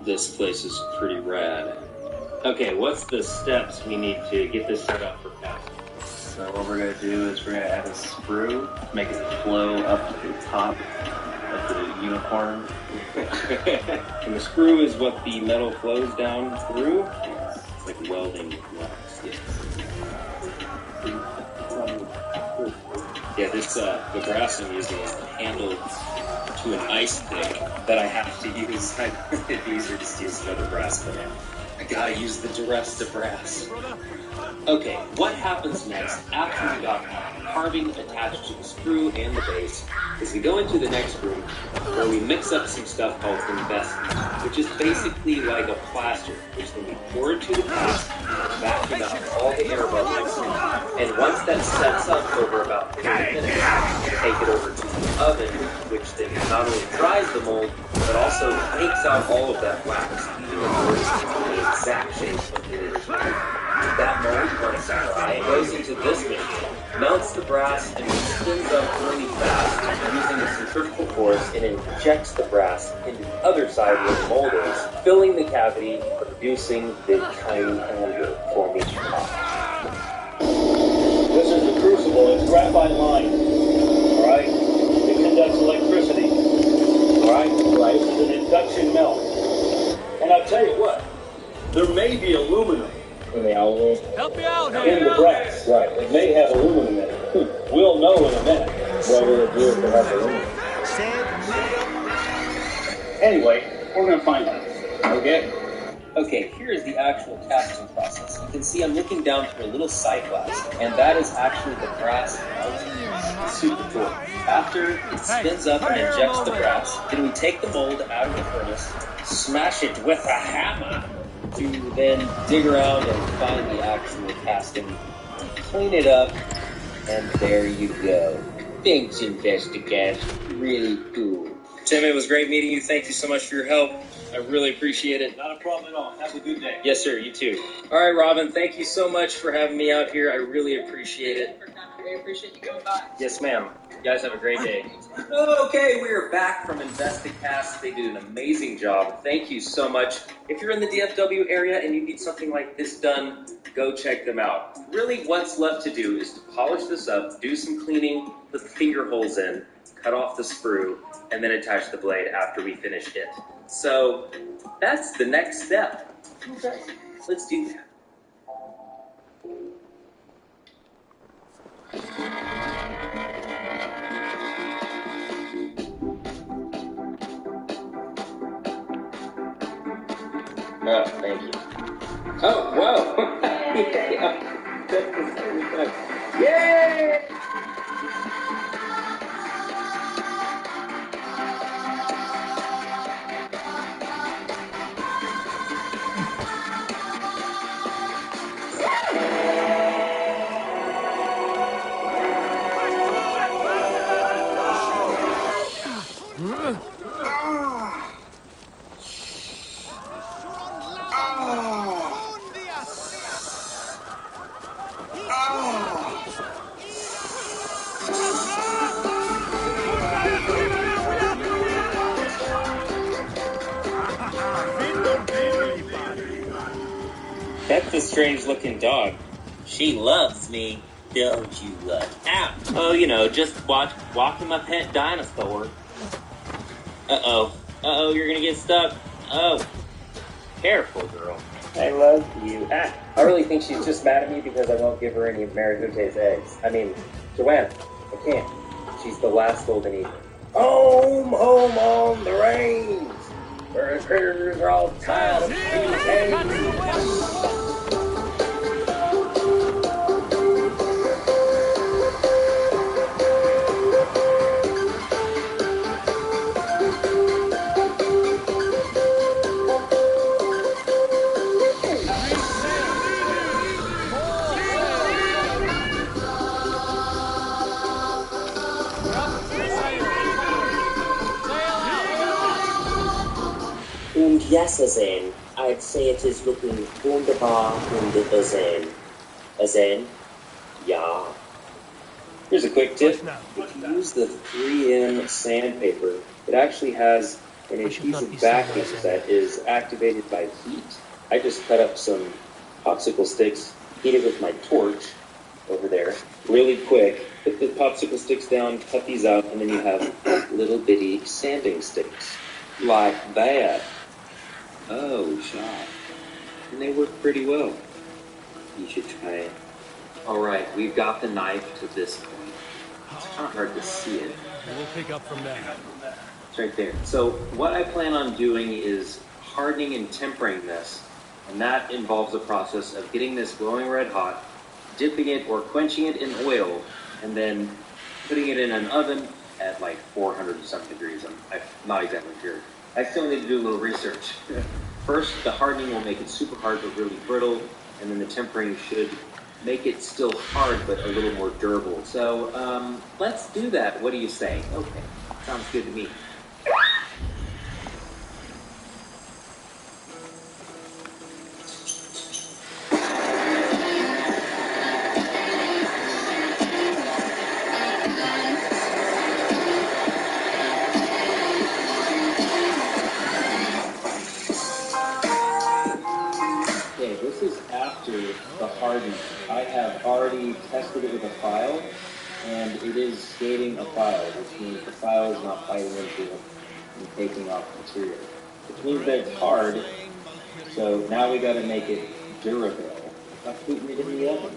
This place is pretty rad. Okay, what's the steps we need to get this set up for casting? So what we're going to do is we're going to add a sprue, make it flow up to the top of the unicorn. And the screw is what the metal flows down through? Yes. It's like welding wax, yes. Yeah, this, the brass I'm using is the handle to an ice pick that I have to use. It'd be easier just to use another brass, but I gotta use the duress to brass. Okay, what happens next after we got carving attached to the screw and the base is we go into the next room where we mix up some stuff called investment, which is basically like a plaster, which then we pour into the cast, vacuum out all the air bubbles, and once that sets up over about 30 minutes, we take it over to the oven, which then not only dries the mold, but also takes out all of that wax, leaving it the exact shape of the original. That mold, when it's dry, it goes into this machine, melts the brass, and spins up really fast using the centrifugal force, and injects the brass into the other side where the mold is, filling the cavity, producing the tiny handle forming top. This is the crucible. It's graphite lined. All right? It conducts electricity. All right? Right. It's an induction melt. And I'll tell you what, there may be aluminum in the alloy. Help me out In here. the brass, right. It may have aluminum in it. We'll know in a minute whether it will have aluminum. Anyway, we're going to find out. Okay? Okay, here is the actual casting process. You can see I'm looking down through a little sight glass, and that is actually the brass melting. Super cool. After it spins up and injects the brass, then we take the mold out of the furnace, smash it with a hammer, to then dig around and find the actual casting, clean it up, and there you go. Thanks, Investigators. Really cool. Tim, it was great meeting you. Thank you so much for your help. I really appreciate it. Not a problem at all. Have a good day. Yes, sir. You too. All right, Robin. Thank you so much for having me out here. I really appreciate it. We appreciate you coming by. Yes, ma'am. You guys have a great day. Okay, we are back from Investicast. They did an amazing job. Thank you so much. If you're in the DFW area and you need something like this done, go check them out. Really, what's left to do is to polish this up, do some cleaning, put the finger holes in, cut off the sprue, and then attach the blade after we finish it. So that's the next step. Okay, let's do that. Oh, thank you. Oh, whoa! Yay! That's a strange-looking dog. She loves me, don't you, Ow! Oh, you know, just walking my pet dinosaur. Uh-oh. Uh-oh, you're gonna get stuck. Oh. Careful, girl. I love you. Ah, I really think she's just mad at me because I won't give her any of Marihute's eggs. I mean, Joanne, I can't. She's the last golden eagle. Home, home on the range, where the critters are all tired of being tamed. Und yes, Azane, I'd say it is looking wunderbar und Azane. Azane? Ja. Here's a quick tip. If you use the 3M sandpaper, it actually has an adhesive backing that is activated by heat. I just cut up some popsicle sticks, heat it with my torch over there, really quick. Put the popsicle sticks down, cut these out, and then you have little bitty sanding sticks. Like that. Oh, shot. And they work pretty well. You should try it. Alright, we've got the knife to this point. It's kind of hard to see it. We'll pick up from there. It's right there. So what I plan on doing is hardening and tempering this. And that involves the process of getting this glowing red hot, dipping it or quenching it in oil, and then putting it in an oven at like 400 some degrees. I'm not exactly sure. I still need to do a little research. First, the hardening will make it super hard but really brittle, and then the tempering should make it still hard but a little more durable. So let's do that. What do you say? Okay, sounds good to me. This is after the hardening. I have already tested it with a file, and it is skating a file, which means the file is not biting into it and taking off material. Which means that it's hard, so now we gotta make it durable by putting it in the oven.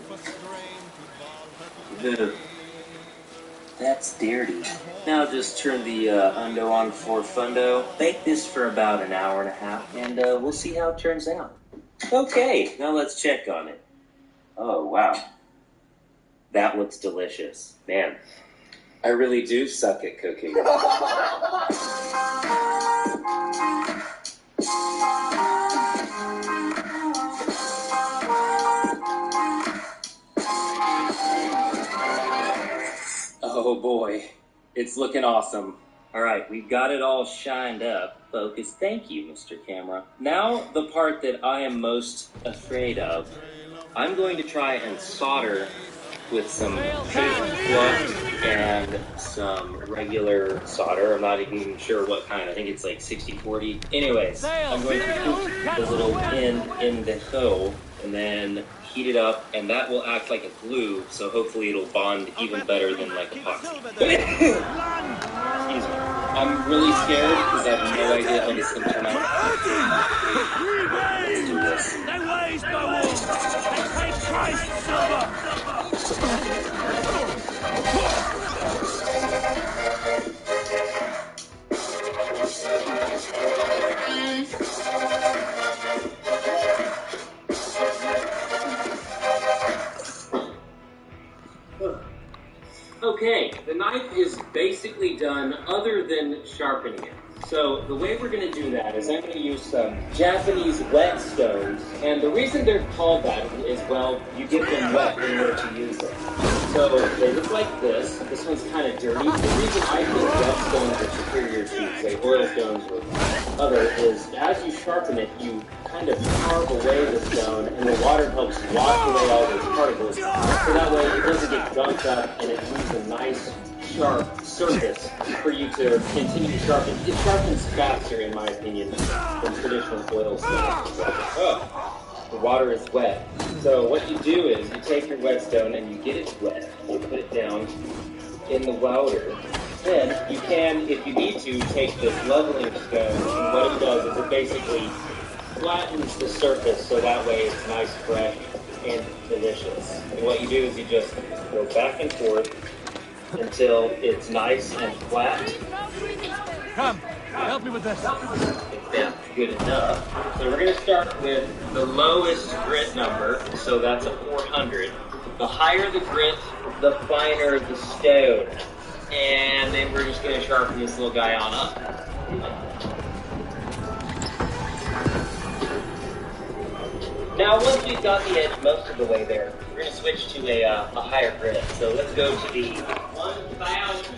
That's dirty. Now just turn the undo on for fundo. Bake this for about an hour and a half, and we'll see how it turns out. Okay, now let's check on it. Oh, wow. That looks delicious. Man, I really do suck at cooking. Oh boy, it's looking awesome. All right, we've got it all shined up. Focus. Thank you, Mr. Camera. Now, the part that I am most afraid of. I'm going to try and solder with some paint flux and some regular solder. I'm not even sure what kind. I think it's like 60-40. Anyways, I'm going to put the little pin in the hole and then heat it up, and that will act like a glue, so hopefully it'll bond even better than like epoxy. Excuse me. I'm really scared because I have no idea how this is going to turn out. Let's do this. They raise no more. They pay price, Silver. Okay, the knife is basically done other than sharpening it. So the way we're going to do that is I'm going to use some Japanese whetstones, and the reason they're called that is, well, you get them wet in order to use them. So they look like this. This one's kind of dirty. The reason I think whetstones are superior to, say, oil stones or other is as you sharpen it, you kind of carve away the stone, and the water helps wash away all those particles. So that way it doesn't get gunked up, and it leaves a nice, sharp surface for you to continue to sharpen. It sharpens faster, in my opinion, than traditional oil stones. The water is wet. So what you do is you take your whetstone and you get it wet, you put it down in the welder. Then you can, if you need to, take this leveling stone, and what it does is it basically flattens the surface so that way it's nice, fresh, and delicious. And what you do is you just go back and forth until it's nice and flat. Come, help me with this. Yeah, good enough. So we're going to start with the lowest grit number, so that's a 400. The higher the grit, the finer the stone. And then we're just going to sharpen this little guy on up. Now, once we've got the edge most of the way there, we're going to switch to a higher grit. So let's go to the 1000. 1000.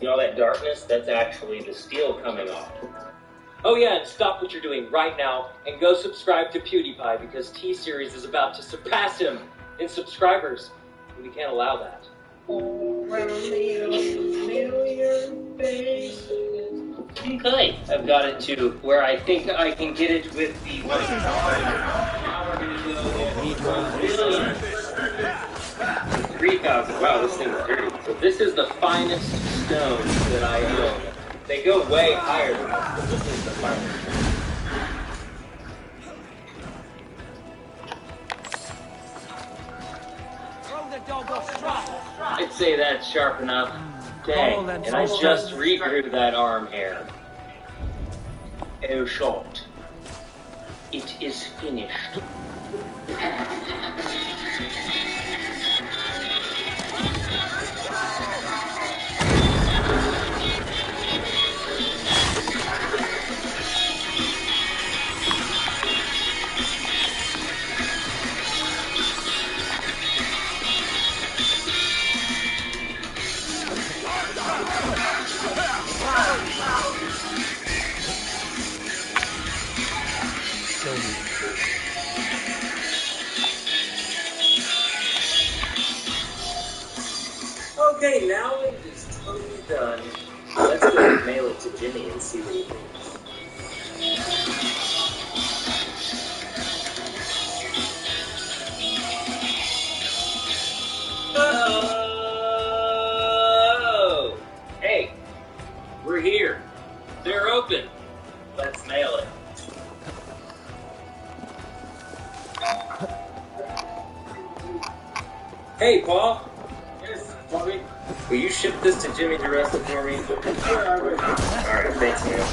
See all that darkness? That's actually the steel coming off. Oh yeah, and stop what you're doing right now and go subscribe to PewDiePie because T-Series is about to surpass him in subscribers. We can't allow that. Okay, I've got it to where I think I can get it with the $1. Now we're going to go with 3,000. Wow, this thing is dirty. So this is the finest stone that I own. They go way higher than this, but this is the finest. I'd say that's sharp enough. Dang, and I just regrew that arm hair. Oh, short. It is finished. Okay, now it is totally done. Let's go and mail it to Jimmy and see what he thinks. Oh! Hey, we're here. They're open. Let's mail it. Hey, Paul. Bobby, will you ship this to Jimmy DeResta for me? Alright, thanks, man.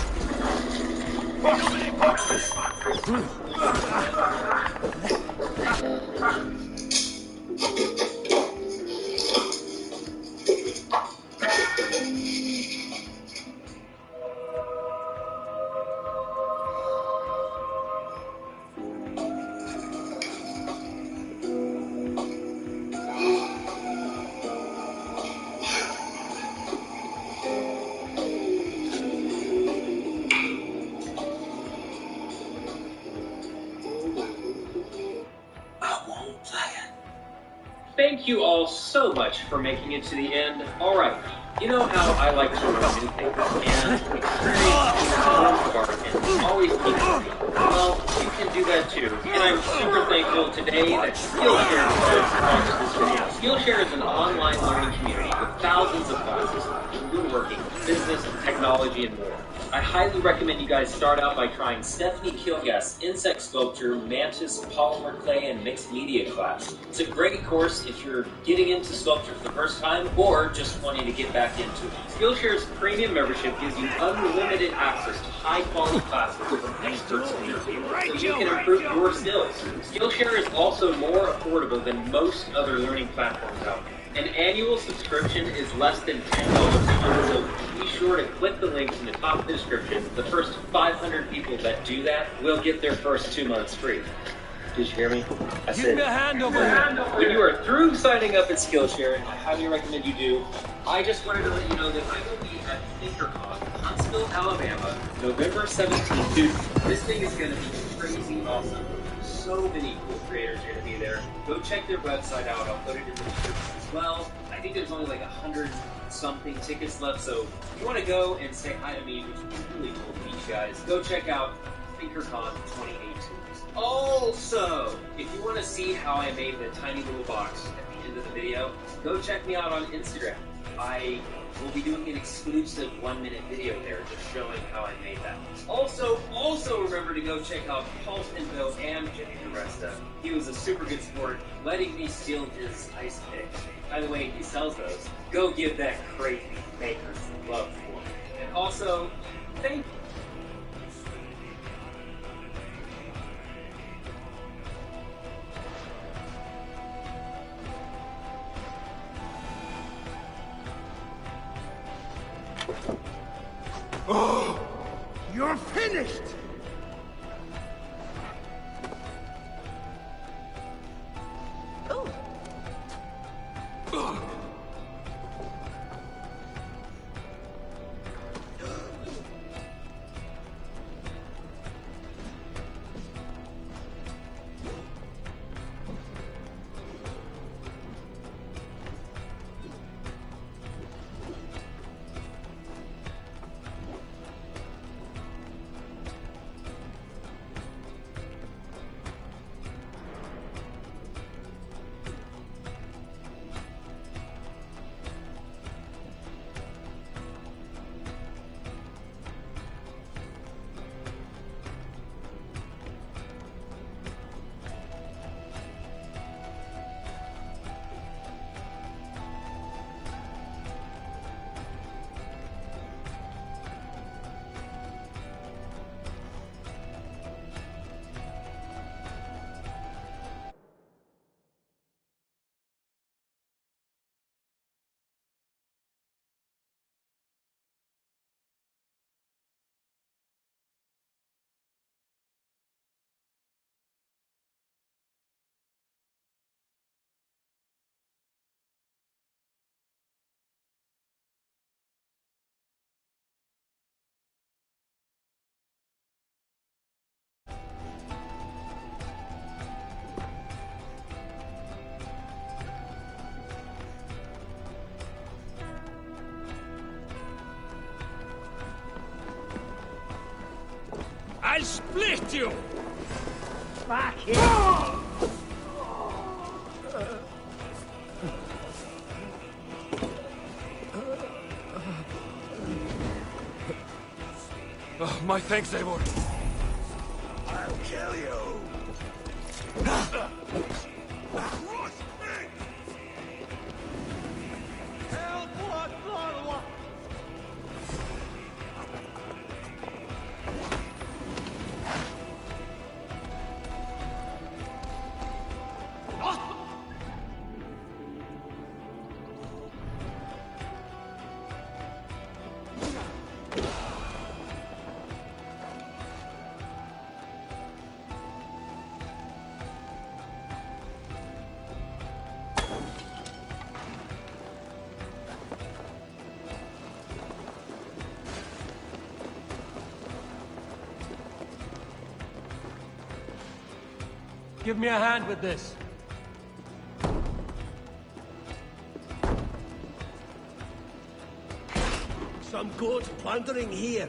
Thank you all so much for making it to the end. Alright, you know how I like to learn new things, and experience is the most part and always keep learning. Well, you can do that too, and I'm super thankful today that Skillshare decided to sponsor this video. Skillshare is an online learning community with thousands of classes in woodworking, business, technology, and more. I highly recommend you guys start out by trying Stephanie Kilgast's Insect Sculpture, Mantis, Polymer Clay, and Mixed Media class. It's a great course if you're getting into sculpture for the first time or just wanting to get back into it. Skillshare's premium membership gives you unlimited access to high-quality classes from experts in your field, so you can improve your skills. Skillshare is also more affordable than most other learning platforms out there. An annual subscription is less than $10 a month, so be sure to click the link in the top of the description. The first 500 people that do that will get their first 2 months free. Did you hear me? I said, when you are through signing up at Skillshare, and I highly recommend you do, I just wanted to let you know that I will be at ThinkerCon, Huntsville, Alabama, November 17th. Dude, this thing is going to be crazy awesome. So many cool creators are going to be there. Go check their website out. I'll put it in the description as well. I think there's only like 100-something tickets left, so if you want to go and say hi to me, which would be really cool to meet you guys, go check out ThinkerCon 2018. Also, if you want to see how I made the tiny little box at the end of the video, go check me out on Instagram. I will be doing an exclusive 1-minute video there just showing how I made that. Also remember to go check out Paul Pinto and Jimmy DeResta. He was a super good sport, letting me steal his ice pick. By the way, he sells those. Go give that crazy maker some love for him. And also, thank you. Oh, you're finished! split you! Back here! Oh, my thanks, Eivor. I'll kill you! Give me a hand with this. Some goat plundering here.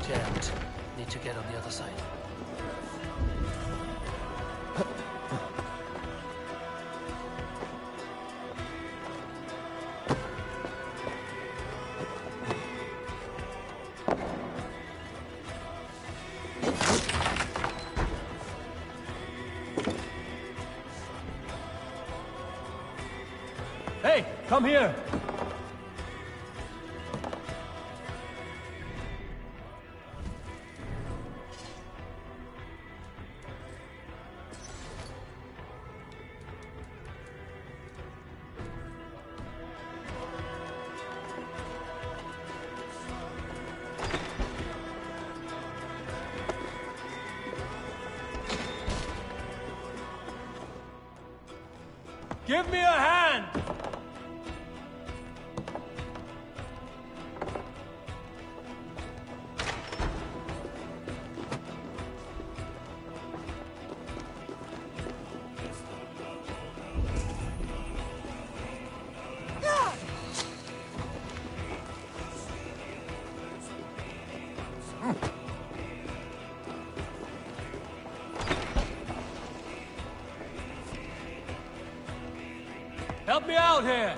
Jammed. Need to get on the other side. Hey, come here! Give me a hand! Help me out here!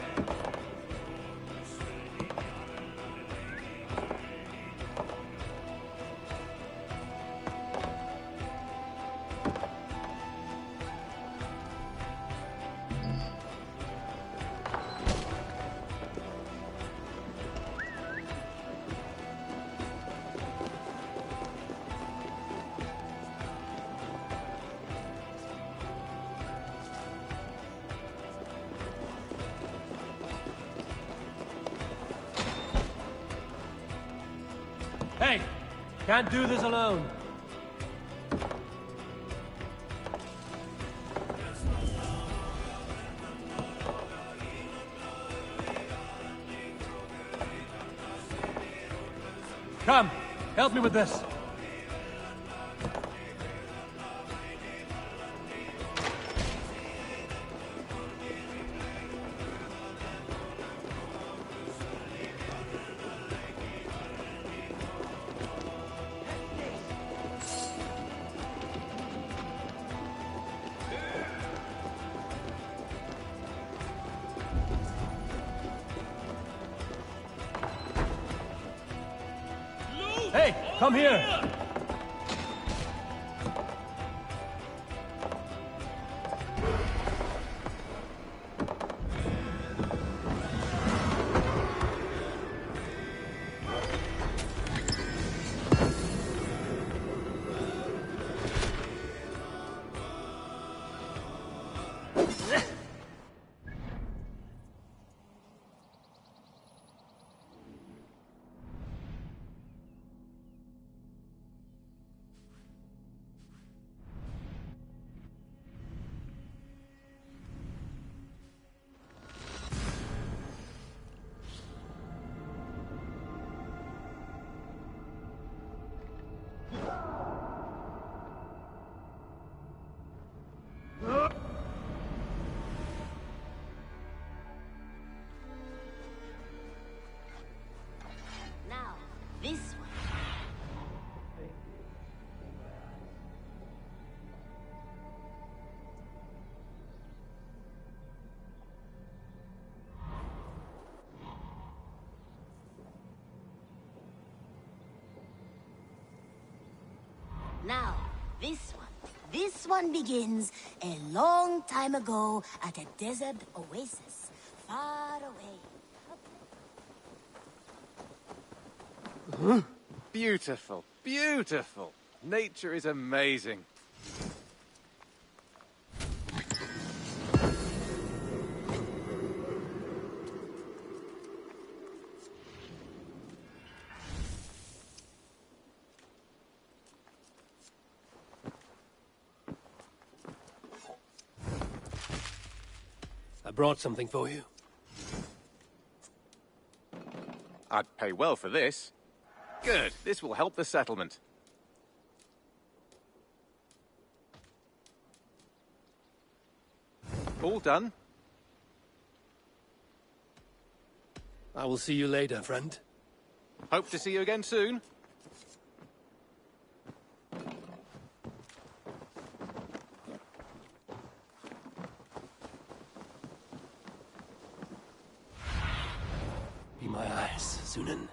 Hey! Can't do this alone. Come, help me with this. Hey, come here! Now, this one. Now, this one. This one begins a long time ago at a desert oasis, far away. Beautiful, beautiful. Nature is amazing. I brought something for you. I'd pay well for this. Good, this will help the settlement. All done? I will see you later, friend. Hope to see you again soon. Be my eyes, Sunan.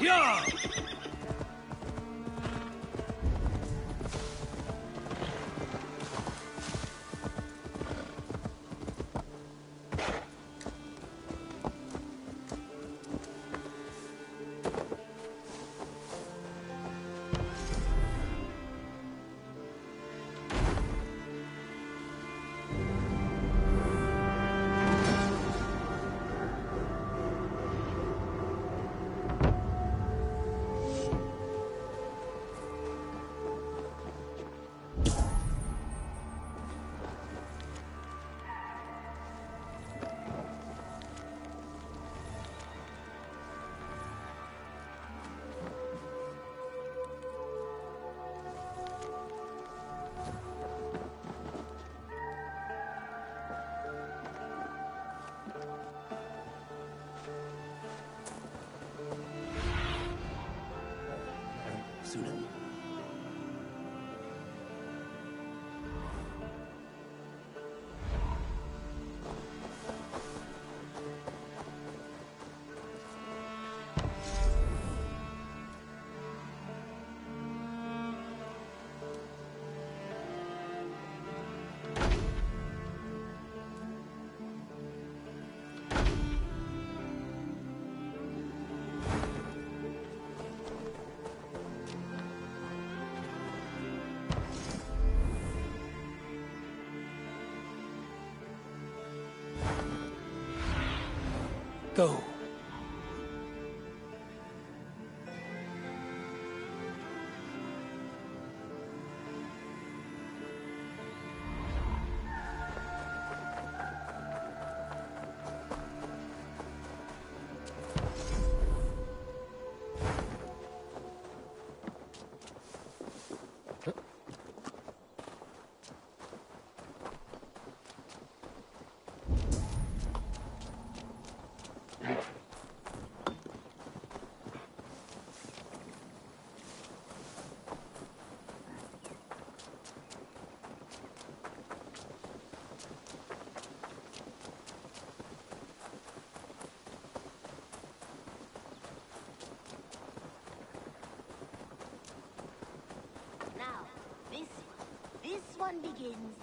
Yeah! Sunan. Go. Now, this one begins.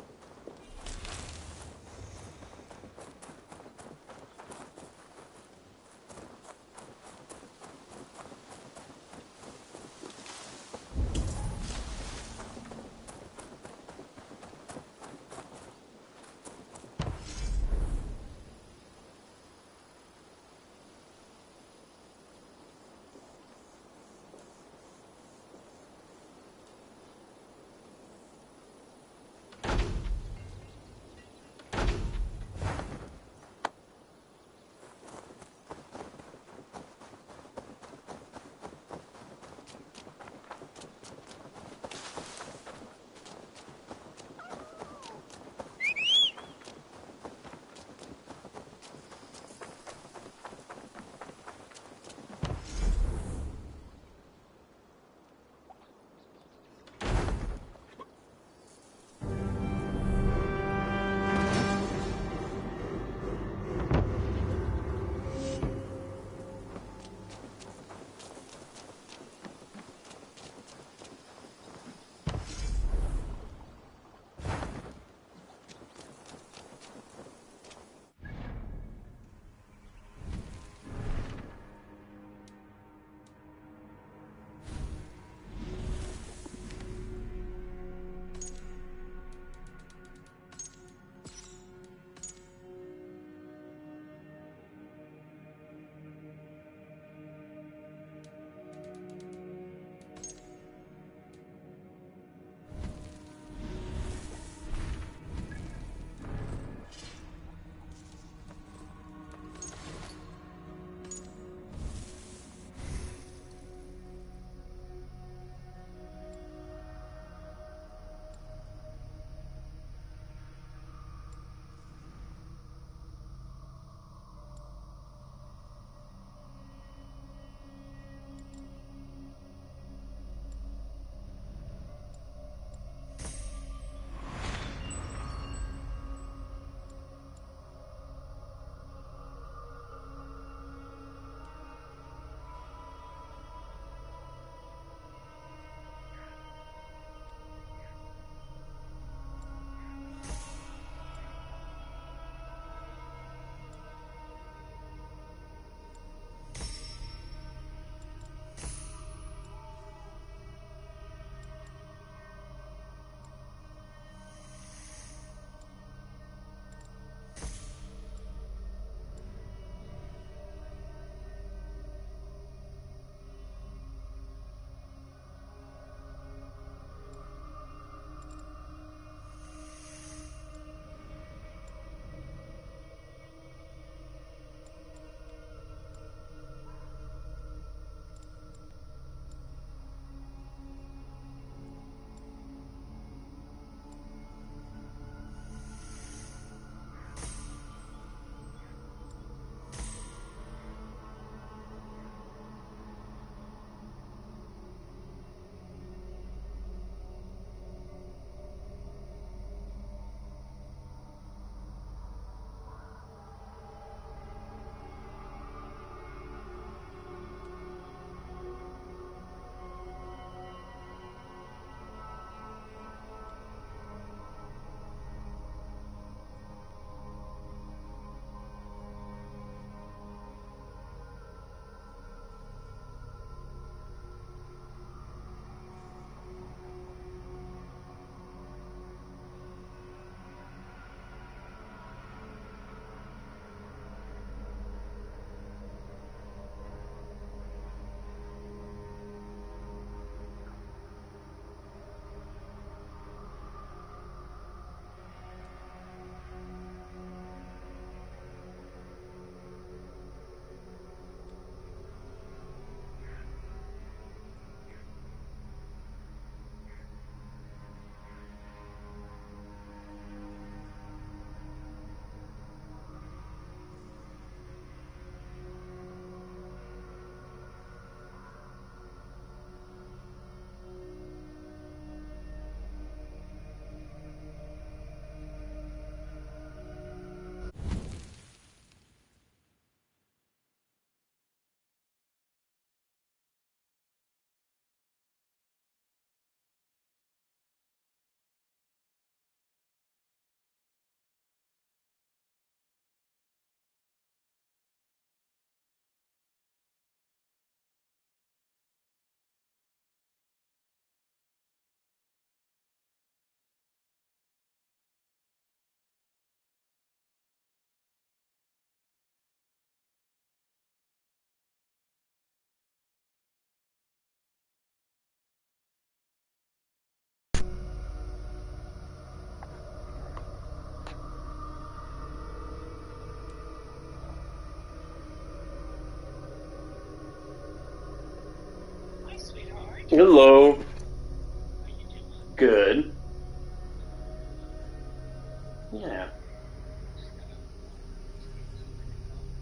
Hello. Good. Yeah.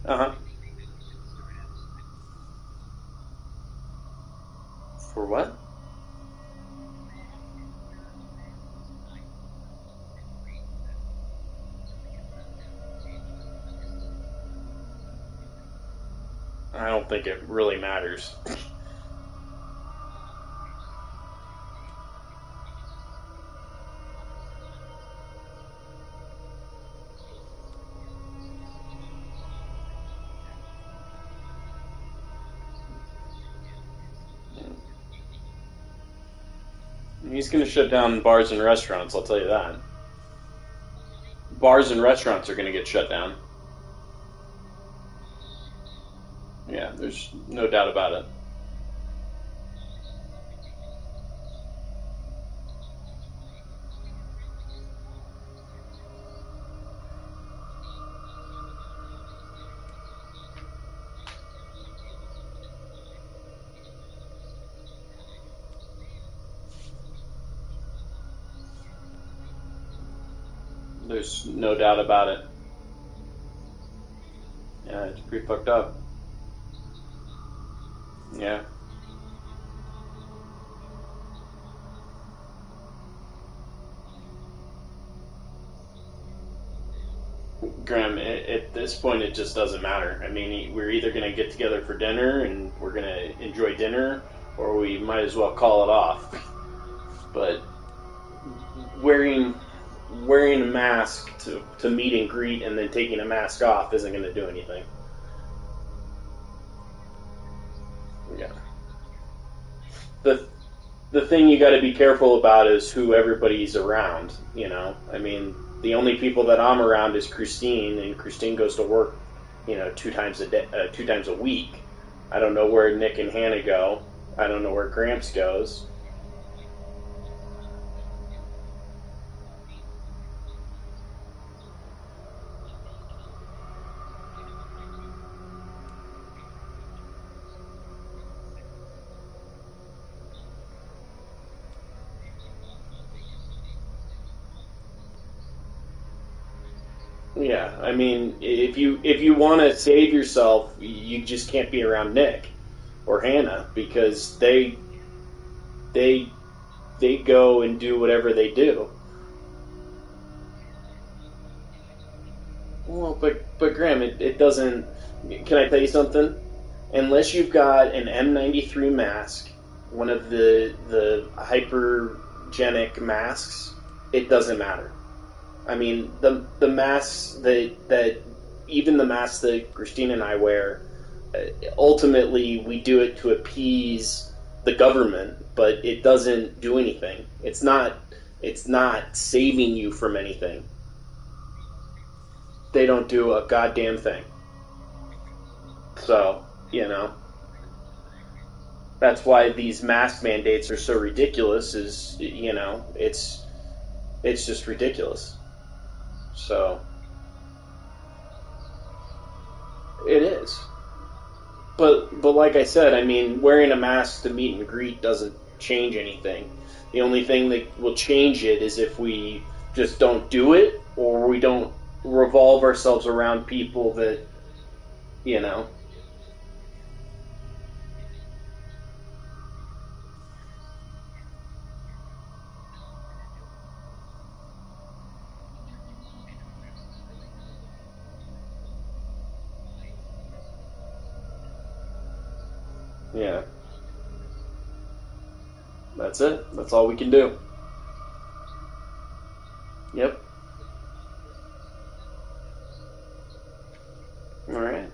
Uh-huh. For what? I don't think it really matters. He's going to shut down bars and restaurants, I'll tell you that. Bars and restaurants are going to get shut down. Yeah, there's no doubt about it. There's no doubt about it. Yeah, it's pretty fucked up. Yeah. Graham, at this point, it just doesn't matter. I mean, we're either going to get together for dinner and we're going to enjoy dinner, or we might as well call it off. But wearing a mask to meet and greet and then taking a mask off isn't going to do anything. Yeah. The thing you got to be careful about is who everybody's around. You know, I mean, the only people that I'm around is Christine, and Christine goes to work, 2 times a day, 2 times a week. I don't know where Nick and Hannah go. I don't know where Gramps goes. Yeah, I mean, if you want to save yourself, you just can't be around Nick or Hannah because they they go and do whatever they do. Well, but Graham, it doesn't. Can I tell you something? Unless you've got an M93 mask, one of the hypergenic masks, it doesn't matter. I mean, the masks that even the masks that Christine and I wear, ultimately we do it to appease the government, but it doesn't do anything. It's not saving you from anything. They don't do a goddamn thing. So, that's why these mask mandates are so ridiculous is, it's just ridiculous. So, it is. But like I said, I mean, wearing a mask to meet and greet doesn't change anything. The only thing that will change it is if we just don't do it or we don't revolve ourselves around people that, you know. Yeah. That's it. That's all we can do. Yep. All right.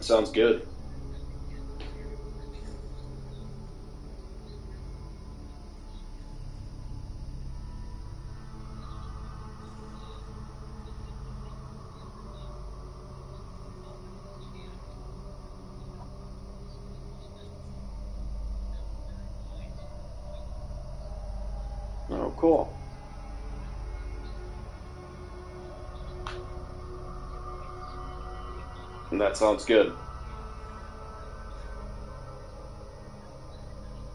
Sounds good. Oh, cool. That sounds good.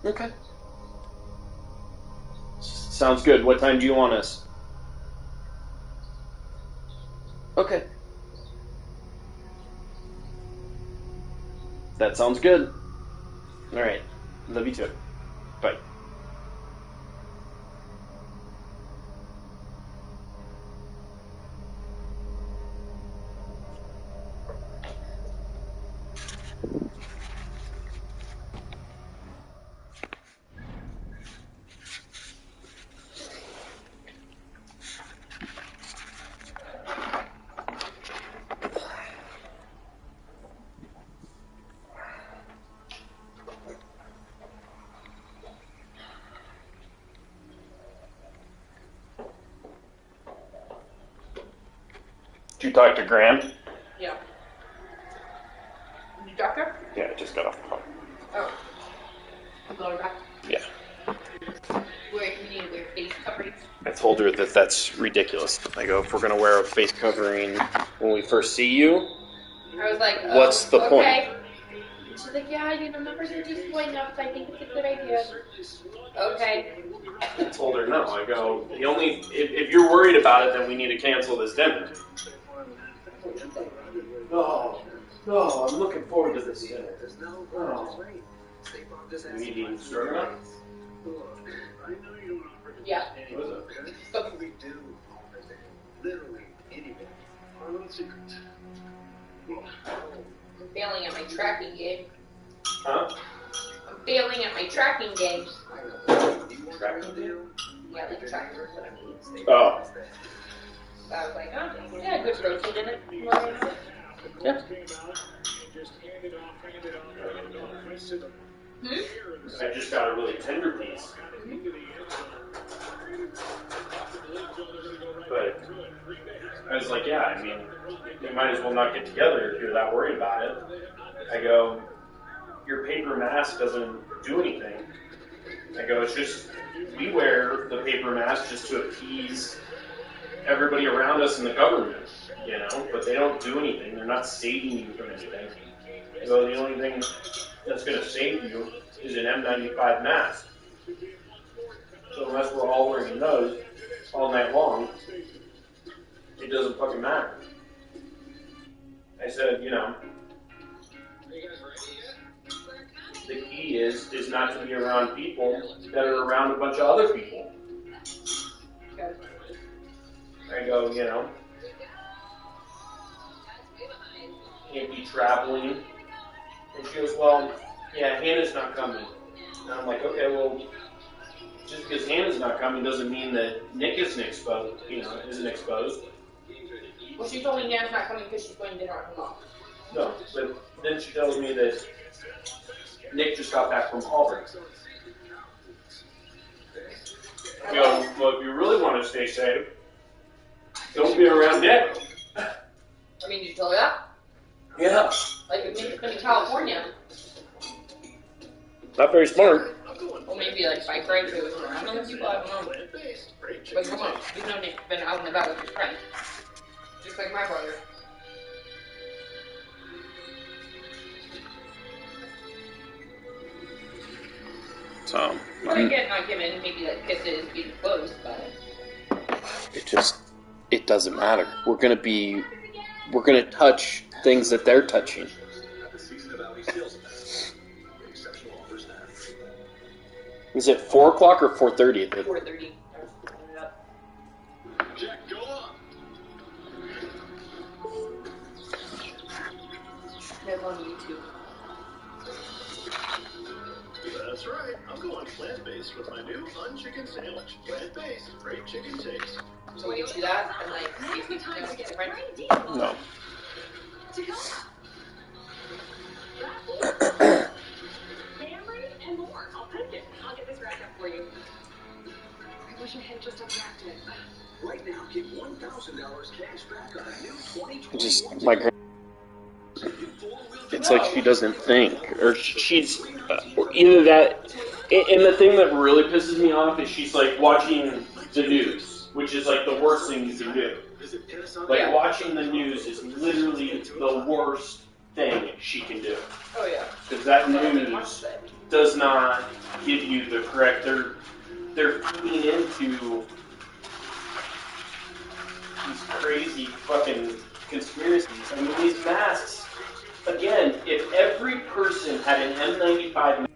Okay. Sounds good. What time do you want us? Okay. That sounds good. Alright. Love you too. Bye. Did you talk to Graham? Yeah. You doctor? Yeah, I just got off the phone. Oh. I'm going back. Yeah. Where you need to wear face coverings. I told her that that's ridiculous. I go, if we're going to wear a face covering when we first see you, I was like, what's the point? And she's like, yeah, numbers are just going up, so I think it's a good idea. Okay. I told her no. I go, the only if you're worried about it, then we need to cancel this dinner. No, I'm looking forward to this dinner. Oh. You need to stir up? Yeah. What is it? Literally anything. Our little secret. I'm failing at my tracking game. Huh? I'm failing at my tracking game. Tracking game? Yeah, like tracking what I'm eating. Oh. So I was like, oh, yeah, good protein in it. Yeah. I just got a really tender piece. But I was like, yeah, I mean, we might as well not get together if you're that worried about it. I go, your paper mask doesn't do anything. I go, it's just, we wear the paper mask just to appease everybody around us in the government, but they don't do anything. They're not saving you from anything. I go, the only thing that's going to save you is an N95 mask. So unless we're all wearing those all night long, it doesn't fucking matter. I said, the key is not to be around people that are around a bunch of other people. I go, can't be traveling. And she goes, well, yeah, Hannah's not coming. And I'm like, okay, well, just because Hannah's not coming doesn't mean that Nick isn't exposed, isn't exposed. Well, she told me Nan's not coming because she's going to dinner at her mom. No, but then she tells me that Nick just got back from Auburn. I go, well, if you really want to stay safe, don't be around Nick. I mean, did you tell her that? Yeah. Like, if Nick's been in California. Not very smart. Or maybe, like, bike rides with around other people, I don't know. But come on, we know Nick's been out and about with his friends. Just like my brother. So, But again, not given maybe like kisses being close, but it doesn't matter. We're gonna touch things that they're touching. Is it 4 o'clock or 4:30? 4:30. Jack, go on. That's on YouTube. That's right. I'm going plant-based with my new Unchicken sandwich. Plant-based, great chicken taste. So we can do that and like see if we can get different. No. Family and more. I'll take it. I'll get this rack up for you. I wish I had just unwrapped it. Right now, get $1,000 cash back on a new 2020. Just my grand. It's like she doesn't think, or she's either that. And the thing that really pisses me off is she's like watching the news, which is like the worst thing you can do. Like watching the news is literally the worst thing she can do. Oh yeah. Because that news does not give you the correct. They're feeding into these crazy fucking conspiracies. I mean, these masks. Again, if every person had an M95